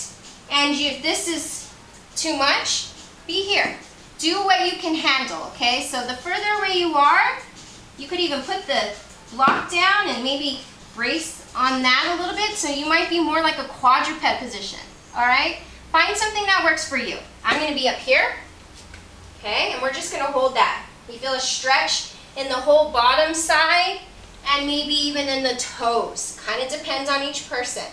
and if this is too much, be here. Do what you can handle, okay? So the further away you are, you could even put the block down and maybe brace on that a little bit, so you might be more like a quadruped position, all right? Find something that works for you. I'm going to be up here, okay? And we're just going to hold that. You feel a stretch in the whole bottom side and maybe even in the toes. Kind of depends on each person,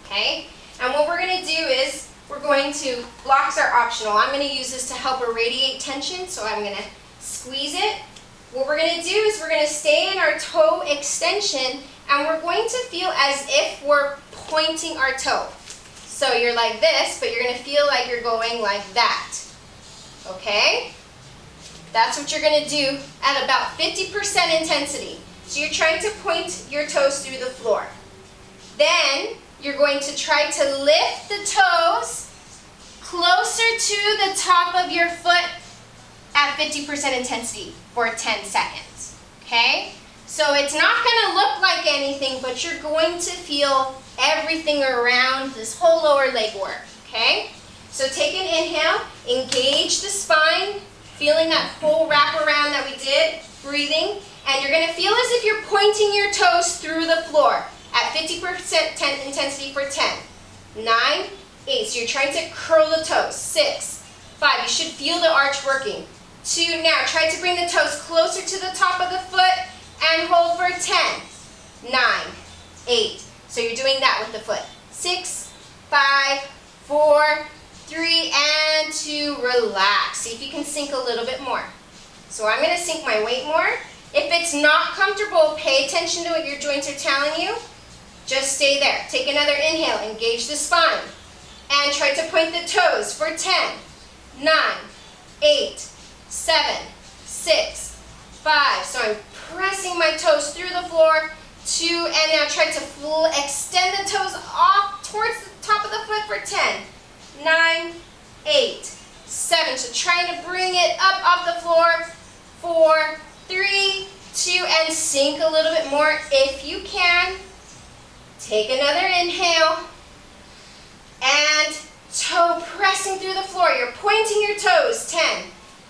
okay? And what we're going to do is we're going to, blocks are optional. I'm going to use this to help irradiate tension, so I'm going to squeeze it. What we're going to do is we're going to stay in our toe extension and we're going to feel as if we're pointing our toe. So you're like this, but you're going to feel like you're going like that, okay? That's what you're going to do at about 50% intensity. So you're trying to point your toes through the floor. Then you're going to try to lift the toes closer to the top of your foot at 50% intensity for 10 seconds, okay? So it's not going to look like anything, but you're going to feel everything around this whole lower leg work, okay? So take an inhale, engage the spine, feeling that whole wrap around that we did, breathing, and you're going to feel as if you're pointing your toes through the floor at 50% intensity for 10, 9, 8, so you're trying to curl the toes, 6, 5, you should feel the arch working, 2, now try to bring the toes closer to the top of the foot and hold for 10, 9, 8, so you're doing that with the foot, 6, 5, 4, 3, and 2, relax. See if you can sink a little bit more. So I'm going to sink my weight more. If it's not comfortable, pay attention to what your joints are telling you. Just stay there. Take another inhale, engage the spine, and try to point the toes for 10, 9, 8, 7, 6, 5. So I'm pressing my toes through the floor, 2, and now try to extend the toes off towards the top of the foot for 10, 9, 8, 7. So trying to bring it up off the floor, 4, 3, 2, and sink a little bit more if you can. Take another inhale, and toe pressing through the floor. You're pointing your toes, 10,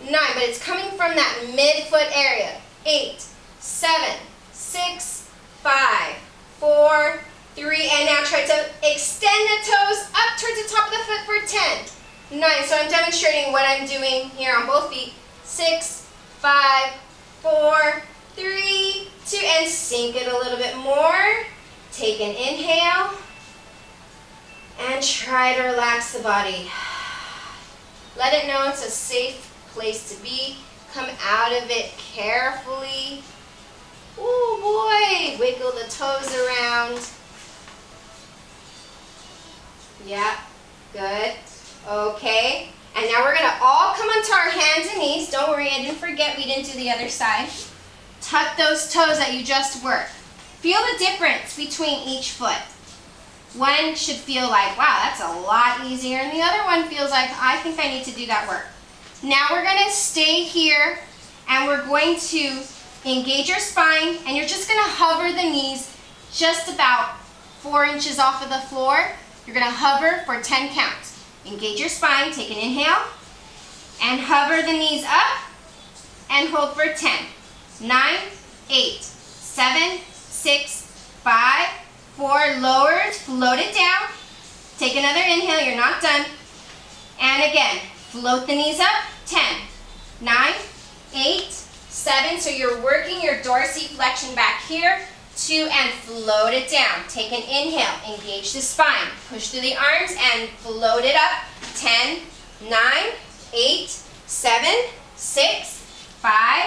9, but it's coming from that mid-foot area, 8, 7, 6, 5, 4, 3, and now try to extend the toes up towards the top of the foot for 10, 9. So I'm demonstrating what I'm doing here on both feet, 6, 5, 4, 3, 2, and sink it a little bit more. Take an inhale and try to relax the body. Let it know it's a safe place to be. Come out of it carefully. Oh boy, wiggle the toes around. Yeah, good. Okay, and now we're gonna all come onto our hands and knees. Don't worry, I didn't forget we didn't do the other side. Tuck those toes that you just worked. Feel the difference between each foot. One should feel like, wow, that's a lot easier, and the other one feels like, I think I need to do that work. Now we're gonna stay here, and we're going to engage your spine, and you're just gonna hover the knees just about 4 inches off of the floor. You're gonna hover for 10 counts. Engage your spine, take an inhale, and hover the knees up, and hold for 10, 9, 8, 7, 6, 5, 4, lowered, float it down. Take another inhale, you're not done. And again, float the knees up, 10, 9, 8, 7, so you're working your dorsiflexion back here, 2, and float it down. Take an inhale, engage the spine, push through the arms and float it up, 10, 9, 8, 7, 6, 5,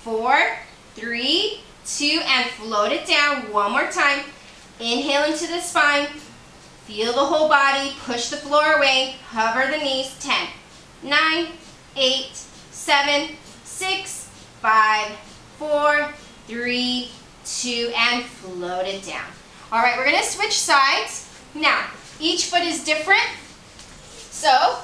4, 3, 2, and float it down one more time. Inhale into the spine, Feel the whole body, push the floor away, hover the knees. 10, 9, 8, 7, 6, 5, 4, 3, 2, and float it down. All right, we're gonna switch sides. Now, each foot is different, so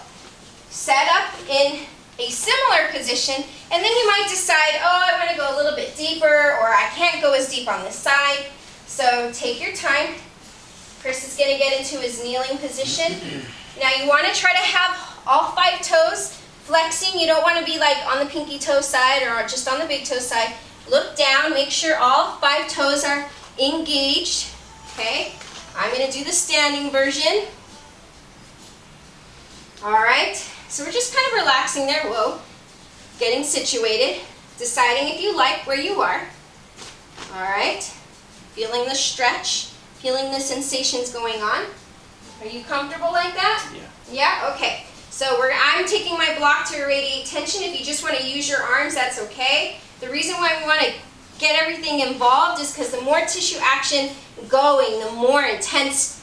set up in a similar position, and then you might decide, oh, I wanna go a little bit deeper, or I can't go as deep on this side. So take your time. Chris is gonna get into his kneeling position. Now you wanna try to have all 5 toes flexing. You don't wanna be like on the pinky toe side or just on the big toe side. Look down, make sure all 5 toes are engaged, okay? I'm gonna do the standing version. All right, so we're just kind of relaxing there, whoa. Getting situated, deciding if you like where you are. All right, feeling the stretch, feeling the sensations going on. Are you comfortable like that? Yeah. Yeah, okay. So I'm taking my block to irradiate tension. If you just want to use your arms, that's okay. The reason why we want to get everything involved is because the more tissue action going, the more intense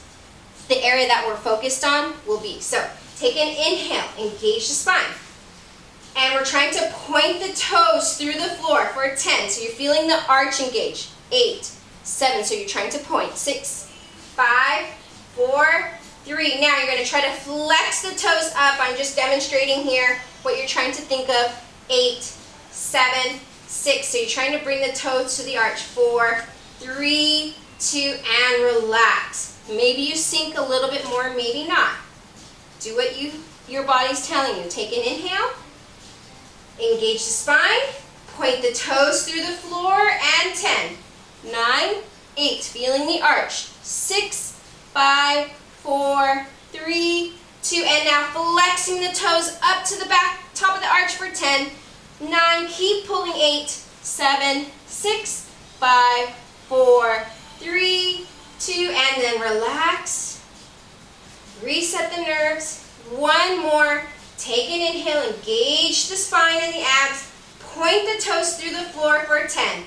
the area that we're focused on will be. So take an inhale, engage the spine. And we're trying to point the toes through the floor for 10. So you're feeling the arch engage. 8, 7, so you're trying to point. 6, 5, 4, 3. Now you're going to try to flex the toes up. I'm just demonstrating here what you're trying to think of. 8, 7, 6. So you're trying to bring the toes to the arch. 4, 3, 2, and relax. Maybe you sink a little bit more, maybe not. Do what your body's telling you. Take an inhale. Engage the spine. Point the toes through the floor. And 10, 9, 8. Feeling the arch. 6, 5, 4, 3, 2. And now flexing the toes up to the back, top of the arch for 10, 9. Keep pulling. 8, 7, 6, 5, 4, 3, 2. And then relax. Reset the nerves. One more. Take an inhale, engage the spine and the abs. Point the toes through the floor for 10,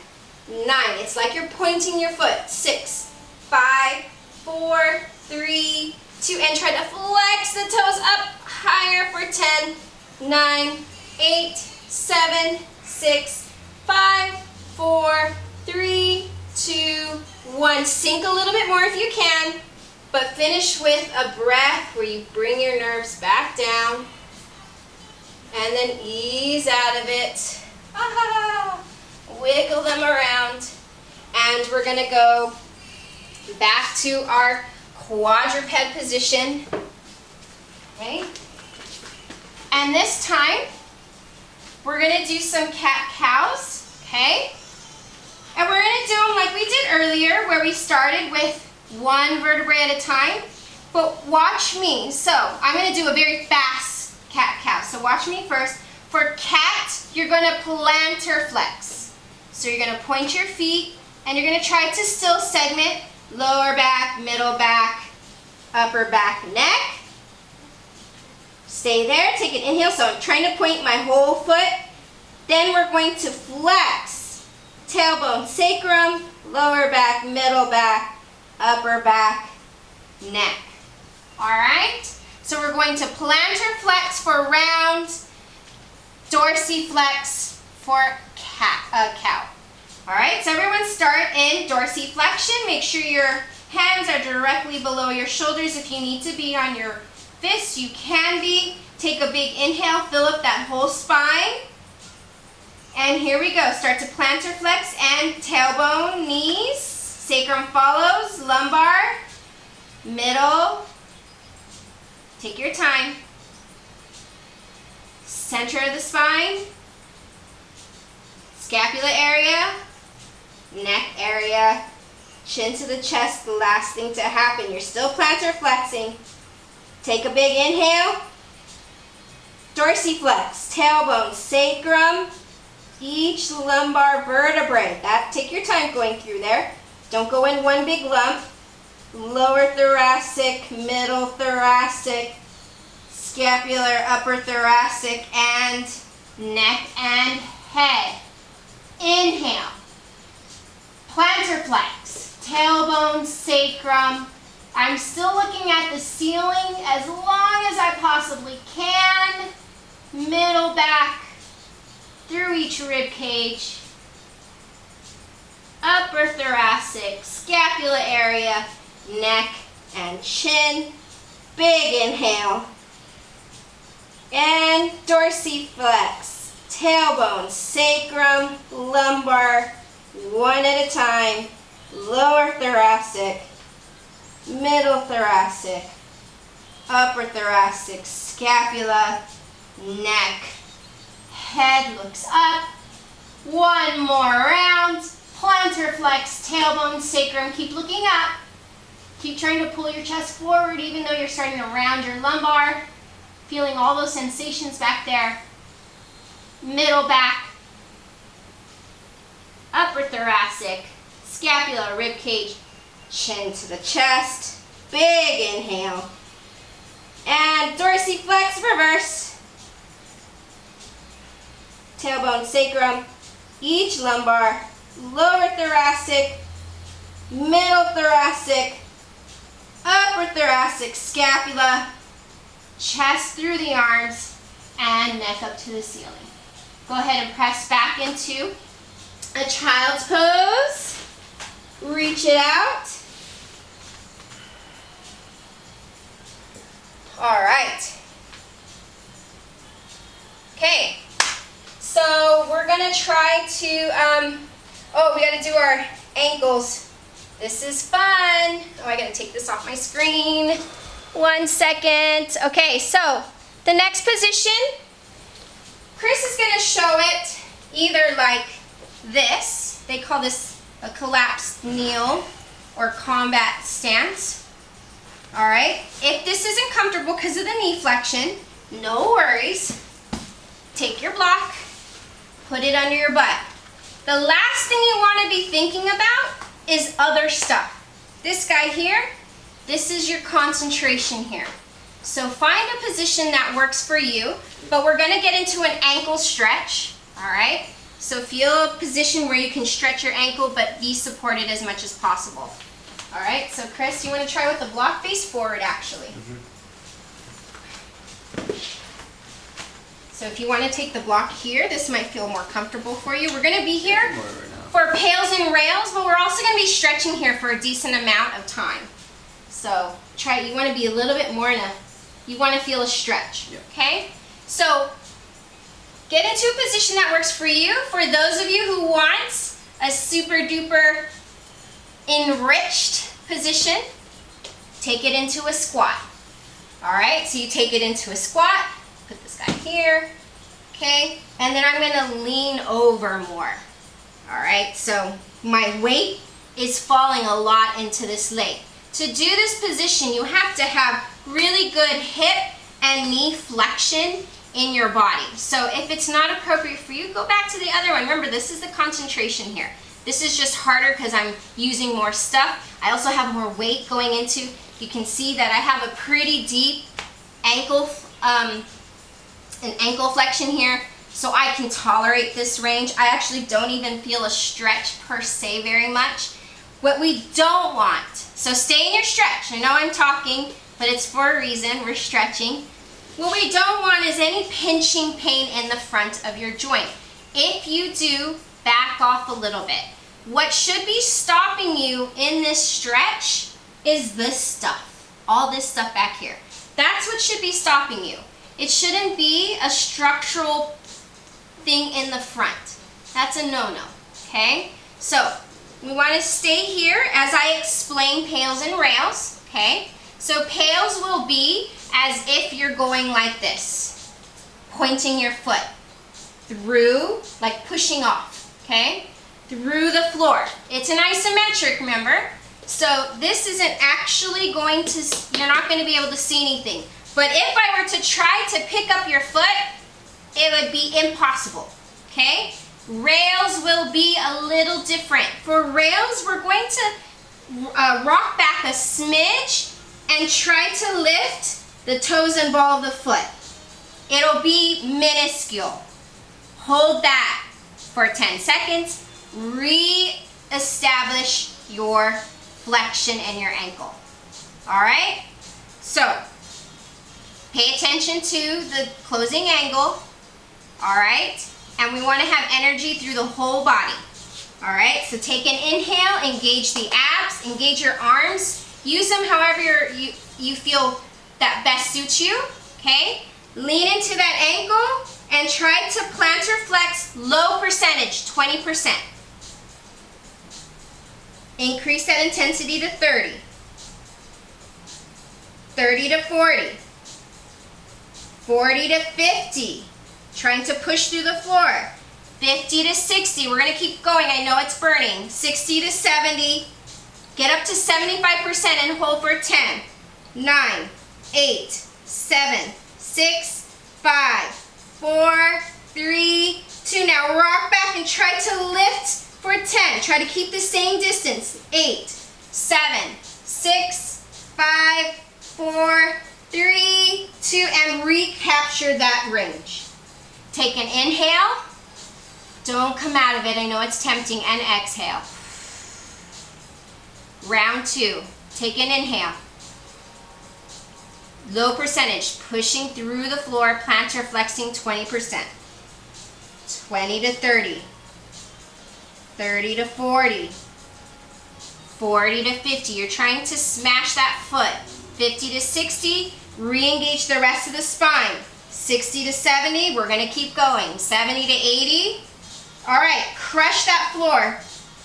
9. It's like you're pointing your foot. 6, 5, 4, 3, 2. And try to flex the toes up higher for 10, 9, 8, 7, 6, 5, 4, 3, 2, 1. Sink a little bit more if you can. But finish with a breath where you bring your nerves back down and then ease out of it. Ah, wiggle them around. And we're going to go back to our quadruped position. Okay? And this time, we're going to do some cat-cows. Okay? And we're going to do them like we did earlier, where we started with one vertebrae at a time, but watch me. So I'm going to do a very fast cat-cow. So watch me first. For cat, you're going to plantar flex. So you're going to point your feet, and you're going to try to still segment lower back, middle back, upper back, neck. Stay there. Take an inhale. So I'm trying to point my whole foot. Then we're going to flex. Tailbone, sacrum, lower back, middle back, upper back, neck. All right? So we're going to plantar flex for round, dorsiflex for cow. All right? So everyone start in dorsiflexion. Make sure your hands are directly below your shoulders. If you need to be on your fists, you can be. Take a big inhale, fill up that whole spine. And here we go. Start to plantar flex and tailbone, knees. Sacrum follows, lumbar, middle. Take your time. Center of the spine. Scapula area. Neck area. Chin to the chest, the last thing to happen. You're still plantar flexing. Take a big inhale. Dorsiflex, tailbone, sacrum, each lumbar vertebrae. Take your time going through there. Don't go in one big lump. Lower thoracic, middle thoracic, scapular, upper thoracic, and neck and head. Inhale. Plantar flex, tailbone, sacrum, I'm still looking at the ceiling as long as I possibly can. Middle back through each rib cage. Upper thoracic, scapula area, neck and chin. Big inhale. And dorsiflex, tailbone, sacrum, lumbar, one at a time. Lower thoracic, middle thoracic, upper thoracic, scapula, neck, head looks up. One more round. Plantar flex, tailbone, sacrum. Keep looking up. Keep trying to pull your chest forward even though you're starting to round your lumbar. Feeling all those sensations back there. Middle back, upper thoracic, scapula, rib cage, chin to the chest. Big inhale. And dorsiflex, reverse. Tailbone, sacrum, each lumbar, lower thoracic, middle thoracic, upper thoracic, scapula, chest through the arms, and neck up to the ceiling. Go ahead and press back into a child's pose. Reach it out. All right. Okay. So we're gonna try to, we gotta do our ankles. This is fun. Oh, I gotta take this off my screen. 1 second. Okay, so the next position, Chris is gonna show it either like this. They call this a collapsed kneel or combat stance. All right, if this isn't comfortable because of the knee flexion, no worries. Take your block, put it under your butt. The last thing you want to be thinking about is other stuff. This guy here, this is your concentration here. So find a position that works for you, but we're going to get into an ankle stretch, all right? So feel a position where you can stretch your ankle, but be supported as much as possible. All right, so Chris, you want to try with the block face forward, actually. So if you want to take the block here, this might feel more comfortable for you. We're going to be here for pails and rails, but we're also going to be stretching here for a decent amount of time. So try, you want to be a little bit more in a, you want to feel a stretch, okay? So get into a position that works for you. For those of you who want a super duper enriched position, take it into a squat. All right, so you take it into a squat, put this guy here, okay? And then I'm gonna lean over more. All right, so my weight is falling a lot into this leg. To do this position, you have to have really good hip and knee flexion in your body. So if it's not appropriate for you, go back to the other one. Remember, this is the concentration here. This is just harder because I'm using more stuff. I also have more weight going into. You can see that I have a pretty deep ankle, an ankle flexion here, so I can tolerate this range. I actually don't even feel a stretch per se very much. What we don't want, so stay in your stretch. I know I'm talking, but it's for a reason. We're stretching. What we don't want is any pinching pain in the front of your joint. If you do, back off a little bit. What should be stopping you in this stretch is this stuff, all this stuff back here. That's what should be stopping you. It shouldn't be a structural thing in the front. That's a no-no, okay? So we want to stay here as I explain pails and rails, okay? So pails will be as if you're going like this, pointing your foot through, like pushing off, okay? Through the floor. It's an isometric, remember? So this isn't actually going to, you're not going to be able to see anything. But if I were to try to pick up your foot, it would be impossible, okay? Rails will be a little different. For rails, we're going to rock back a smidge and try to lift the toes and ball of the foot. It'll be minuscule. Hold that for 10 seconds. Re-establish your flexion in your ankle. All right? So, pay attention to the closing angle. All right? And we want to have energy through the whole body. All right? So take an inhale, engage the abs, engage your arms. Use them however you feel that best suits you. Okay? Lean into that ankle and try to plantar flex low percentage, 20%. Increase that intensity to 30. 30 to 40. 40 to 50. Trying to push through the floor. 50 to 60. We're going to keep going. I know it's burning. 60 to 70. Get up to 75% and hold for 10, 9, 8, 7, 6, 5, 4, 3, 2. Now rock back and try to lift for 10. Try to keep the same distance. 8, 7, 6, 5, 4, 3, 2, and recapture that range. Take an inhale. Don't come out of it. I know it's tempting. And exhale. Round 2. Take an inhale. Low percentage, pushing through the floor, plantar flexing 20%. 20 to 30. 30 to 40. 40 to 50. You're trying to smash that foot. 50 to 60. Re-engage the rest of the spine. 60 to 70. We're going to keep going. 70 to 80. All right, crush that floor.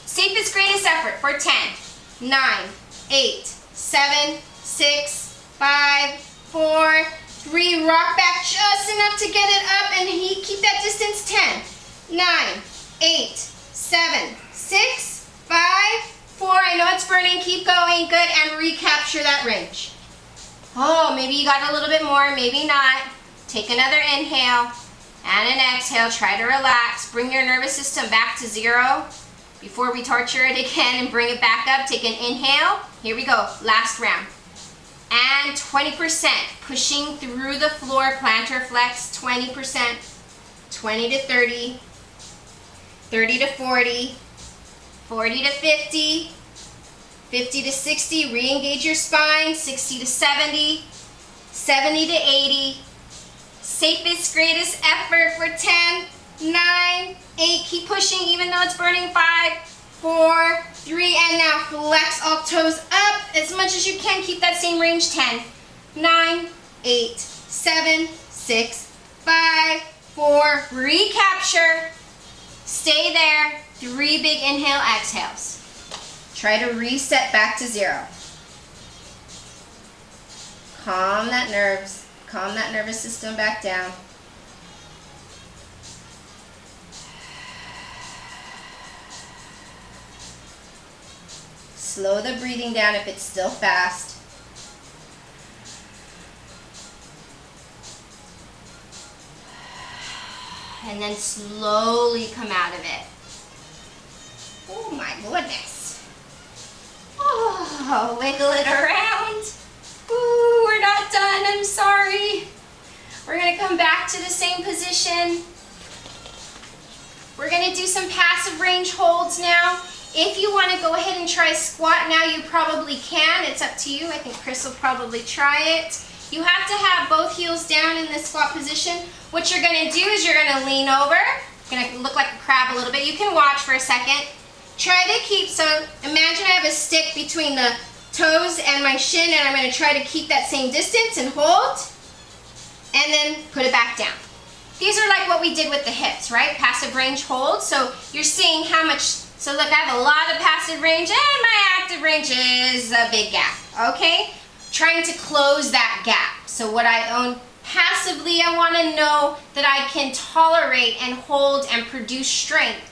Safest, greatest effort for 10, 9, 8, 7, 6, 5, 4, 3. Rock back just enough to get it up and keep that distance. 10, 9, 8, 7, 6, 5, 4. I know it's burning. Keep going. Good. And recapture that range. Oh, maybe you got a little bit more. Maybe not. Take another inhale. And an exhale. Try to relax. Bring your nervous system back to 0 before we torture it again and bring it back up. Take an inhale. Here we go. Last round. And 20%. Pushing through the floor. Plantar flex. 20%. 20 to 30. 30 to 40. 40 to 50. 50 to 60. Re-engage your spine. 60 to 70. 70 to 80. Safest, greatest effort for 10, 9, 8. Keep pushing even though it's burning. 5, 4, 3, and now flex all toes up as much as you can. Keep that same range. 10, 9, 8, 7, 6, 5, 4. Recapture. Stay there. 3 big inhale, exhales. Try to reset back to 0. Calm that nerves. Calm that nervous system back down. Slow the breathing down if it's still fast. And then slowly come out of it. Oh my goodness. Oh, wiggle it around. Ooh, we're not done. I'm sorry. We're going to come back to the same position. We're going to do some passive range holds now. If you want to go ahead and try squat now, you probably can. It's up to you. I think Chris will probably try it. You have to have both heels down in this squat position. What you're going to do is you're going to lean over. You're going to look like a crab a little bit. You can watch for a second. Try to keep, so imagine I have a stick between the toes and my shin, and I'm going to try to keep that same distance and hold, and then put it back down. These are like what we did with the hips, right? Passive range hold. So you're seeing how much, so look, I have a lot of passive range, and my active range is a big gap, okay? Trying to close that gap. So what I own passively, I want to know that I can tolerate and hold and produce strength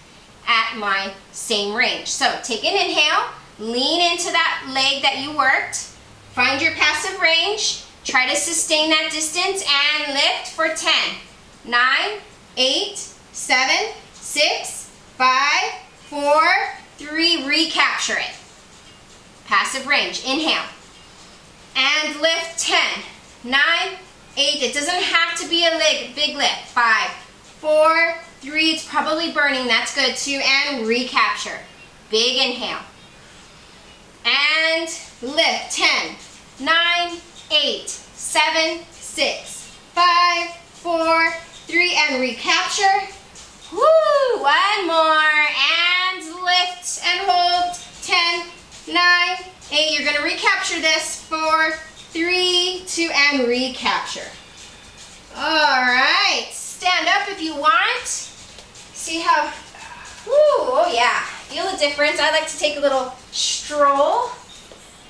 at my same range. So take an inhale. Lean into that leg that you worked. Find your passive range. Try to sustain that distance and lift for 10, 9, 8, 7, 6, 5, 4, 3. Recapture it. Passive range. Inhale. And lift 10, 9, 8. It doesn't have to be a big lift. 5, 4, 3. It's probably burning. That's good. 2. And recapture. Big inhale. And lift. 10, 9, 8, 7, 6, 5, 4, 3, and recapture. Woo! One more, and lift and hold. 10, 9, 8. You're gonna recapture this. 4, 3, 2, and recapture. All right, stand up if you want. See how, woo, oh yeah, feel the difference. I like to take a little stroll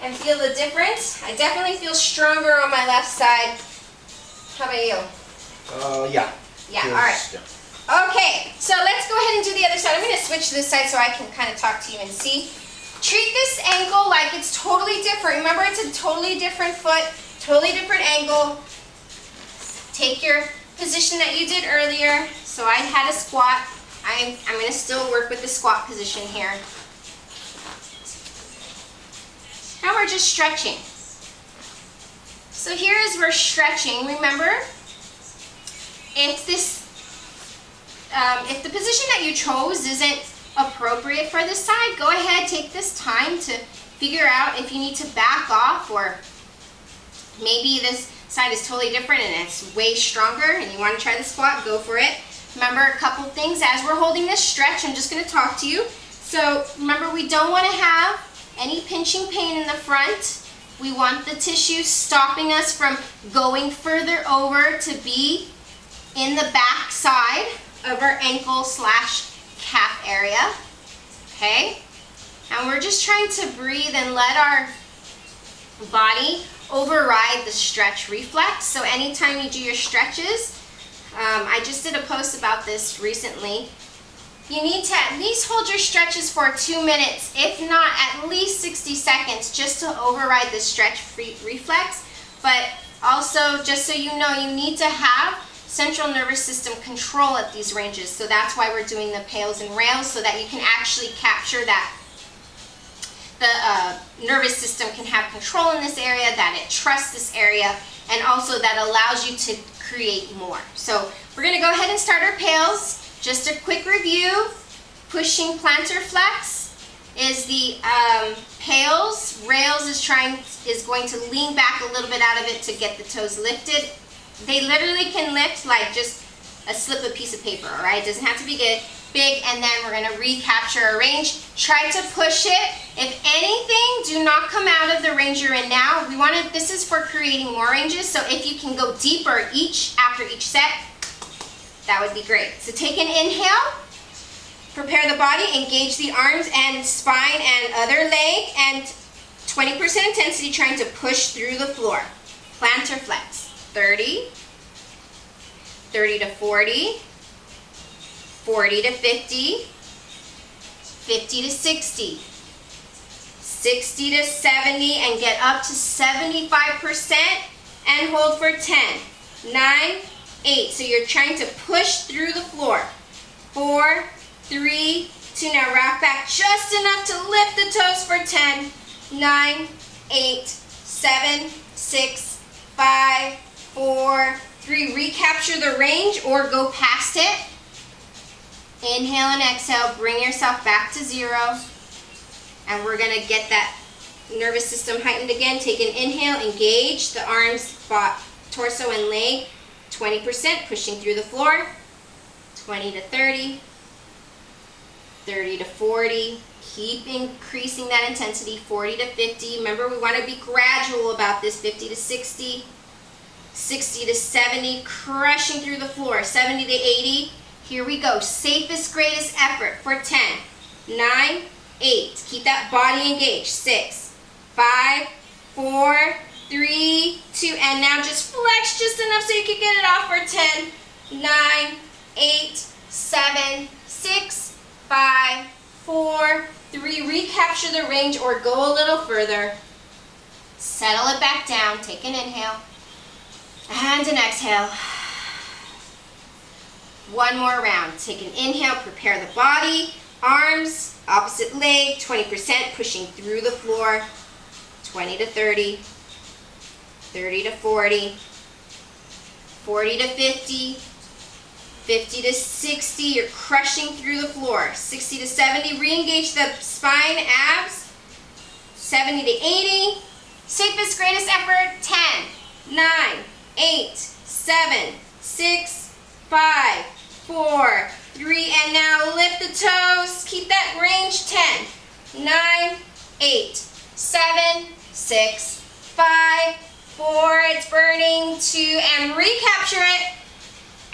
and feel the difference. I definitely feel stronger on my left side. How about you? Yeah. Yeah, all right. Yeah. Okay, so let's go ahead and do the other side. I'm gonna switch to this side so I can kind of talk to you and see. Treat this ankle like it's totally different. Remember, it's a totally different foot, totally different angle. Take your position that you did earlier. So I had a squat. I'm going to still work with the squat position here. Now we're just stretching. So here as we're stretching, remember, if the position that you chose isn't appropriate for this side, go ahead, take this time to figure out if you need to back off, or maybe this side is totally different and it's way stronger and you want to try the squat, go for it. Remember a couple things as we're holding this stretch. I'm just going to talk to you. So remember, we don't want to have any pinching pain in the front. We want the tissue stopping us from going further over to be in the back side of our ankle / calf area. Okay? And we're just trying to breathe and let our body override the stretch reflex. So anytime you do your stretches, I just did a post about this recently, you need to at least hold your stretches for 2 minutes, if not at least 60 seconds, just to override the stretch reflex. But also, just so you know, you need to have central nervous system control at these ranges. So that's why we're doing the pails and rails, so that you can actually capture that the nervous system can have control in this area, that it trusts this area, and also that allows you to create more. So we're going to go ahead and start our pails. Just a quick review. Pushing plantar flex is the pails. Rails is going to lean back a little bit out of it to get the toes lifted. They literally can lift like just a slip of piece of paper, all right? It doesn't have to be big, and then we're gonna recapture our range. Try to push it. If anything, do not come out of the range you're in now. This is for creating more ranges, so if you can go deeper after each set, that would be great. So take an inhale, prepare the body, engage the arms and spine and other leg, and 20% intensity trying to push through the floor. Plantar flex. 30, 30 to 40, 40 to 50, 50 to 60, 60 to 70, and get up to 75% and hold for 10, 9, 8. So you're trying to push through the floor. 4, 3, 2. Now rock back just enough to lift the toes for 10, 9, 8, 7, 6, 5, 4, 3. Recapture the range or go past it. Inhale and exhale. Bring yourself back to 0. And we're going to get that nervous system heightened again. Take an inhale. Engage the arms, torso, and leg. 20%. Pushing through the floor. 20 to 30. 30 to 40. Keep increasing that intensity. 40 to 50. Remember, we want to be gradual about this. 50 to 60. 60 to 70, crushing through the floor. 70 to 80. Here we go. Safest, greatest effort for 10, 9, 8. Keep that body engaged. 6, 5, 4, 3, 2. And now just flex just enough so you can get it off for 10, 9, 8, 7, 6, 5, 4, 3. Recapture the range or go a little further. Settle it back down. Take an inhale. And an exhale. One more round. Take an inhale, prepare the body, arms, opposite leg, 20%, pushing through the floor. 20 to 30, 30 to 40, 40 to 50, 50 to 60. You're crushing through the floor. 60 to 70, re-engage the spine, abs. 70 to 80, Safest, greatest effort. 10, 9, 8, 7, 6, 5, 4, 3, and now lift the toes. Keep that range. 10, 9, 8, 7, 6, 5, 4, it's burning, 2, and recapture it.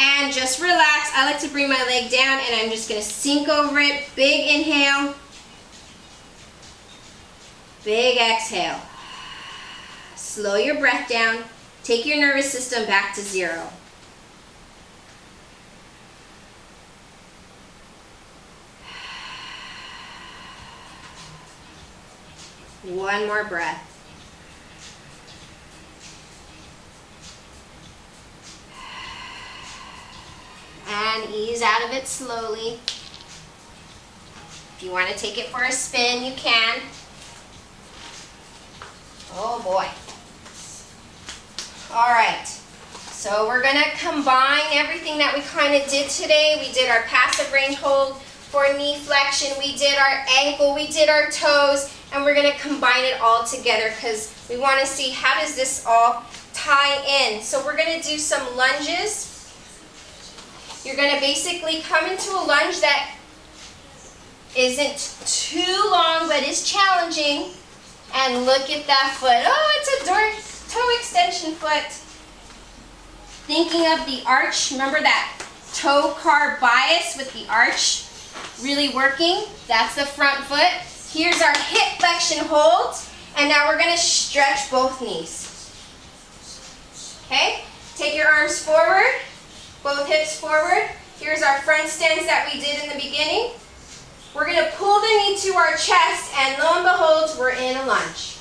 And just relax. I like to bring my leg down and I'm just going to sink over it. Big inhale. Big exhale. Slow your breath down. Take your nervous system back to 0. One more breath. And ease out of it slowly. If you want to take it for a spin, you can. Oh boy. All right. So we're going to combine everything that we kind of did today. We did our passive range hold for knee flexion. We did our ankle. We did our toes. And we're going to combine it all together because we want to see how does this all tie in. So we're going to do some lunges. You're going to basically come into a lunge that isn't too long but is challenging. And look at that foot. Oh, it's a toe extension foot. Thinking of the arch. Remember that toe car bias with the arch really working? That's the front foot. Here's our hip flexion hold. And now we're going to stretch both knees. Okay? Take your arms forward. Both hips forward. Here's our front stance that we did in the beginning. We're going to pull the knee to our chest, and lo and behold, we're in a lunge.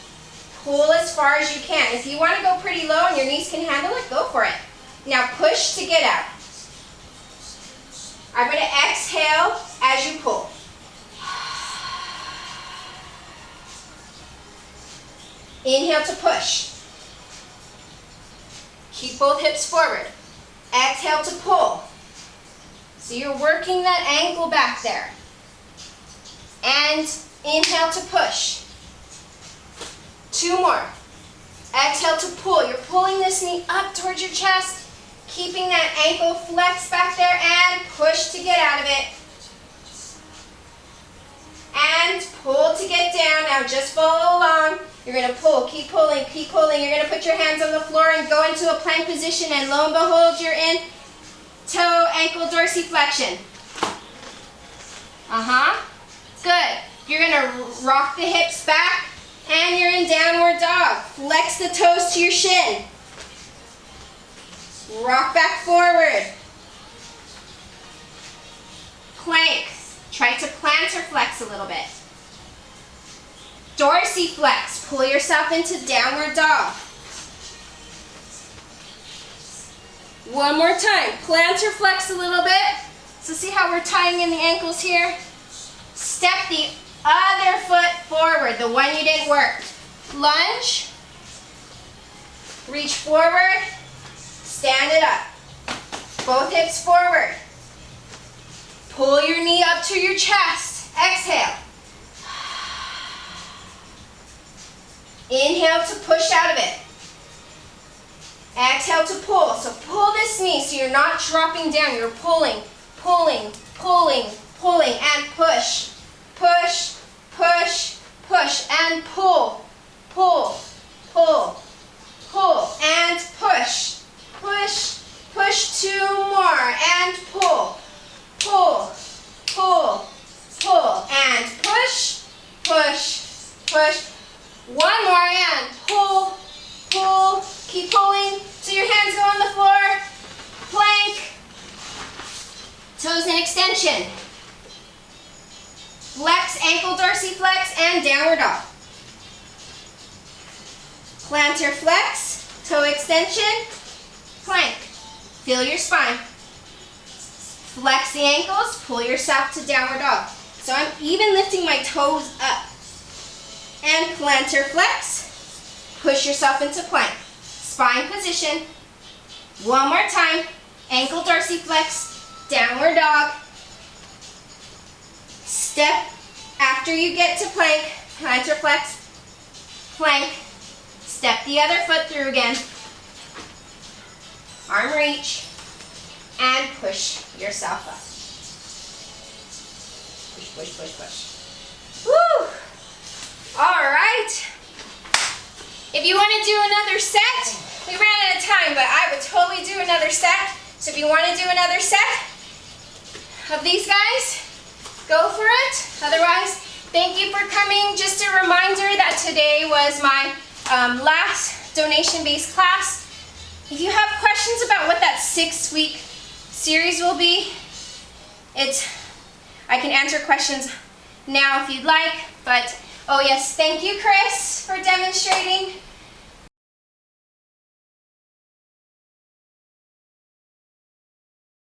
Pull as far as you can. If you want to go pretty low and your knees can handle it, go for it. Now push to get out. I'm going to exhale as you pull. Inhale to push. Keep both hips forward. Exhale to pull. So you're working that ankle back there. And inhale to push. 2 more. Exhale to pull. You're pulling this knee up towards your chest, keeping that ankle flexed back there, and push to get out of it. And pull to get down. Now just follow along. You're going to pull, keep pulling, keep pulling. You're going to put your hands on the floor and go into a plank position, and lo and behold, you're in toe ankle dorsiflexion. Good. You're going to rock the hips back, and you're in downward dog. Flex the toes to your shin. Rock back forward. Plank. Try to plantar flex a little bit. Dorsiflex. Pull yourself into downward dog. One more time. Plantar flex a little bit. So see how we're tying in the ankles here? Step the other foot forward, the one you didn't work. Lunge. Reach forward. Stand it up. Both hips forward. Pull your knee up to your chest. Exhale. Inhale to push out of it. Exhale to pull. So pull this knee so you're not dropping down. You're pulling, pulling, pulling, pulling, and push. Push, push, push, and pull, pull, pull, pull, and push. Push, push, 2 more, and pull, pull, pull, pull, and push, push, push. 1 more, and pull, pull, keep pulling till your hands go on the floor. Plank, toes in extension. Flex, ankle dorsiflex, and downward dog. Plantar flex, toe extension, plank. Feel your spine. Flex the ankles, pull yourself to downward dog. So I'm even lifting my toes up. And plantar flex, push yourself into plank. Spine position. 1 more time. Ankle dorsiflex, downward dog. Step after you get to plank, plantar flex, plank. Step the other foot through again. Arm reach. And push yourself up. Push, push, push, push. Woo! All right. If you want to do another set, we ran out of time, but I would totally do another set. So if you want to do another set of these guys, go for it. Otherwise, thank you for coming. Just a reminder that today was my last donation-based class. If you have questions about what that 6-week series will be, I can answer questions now if you'd like, but oh yes, thank you Chris for demonstrating.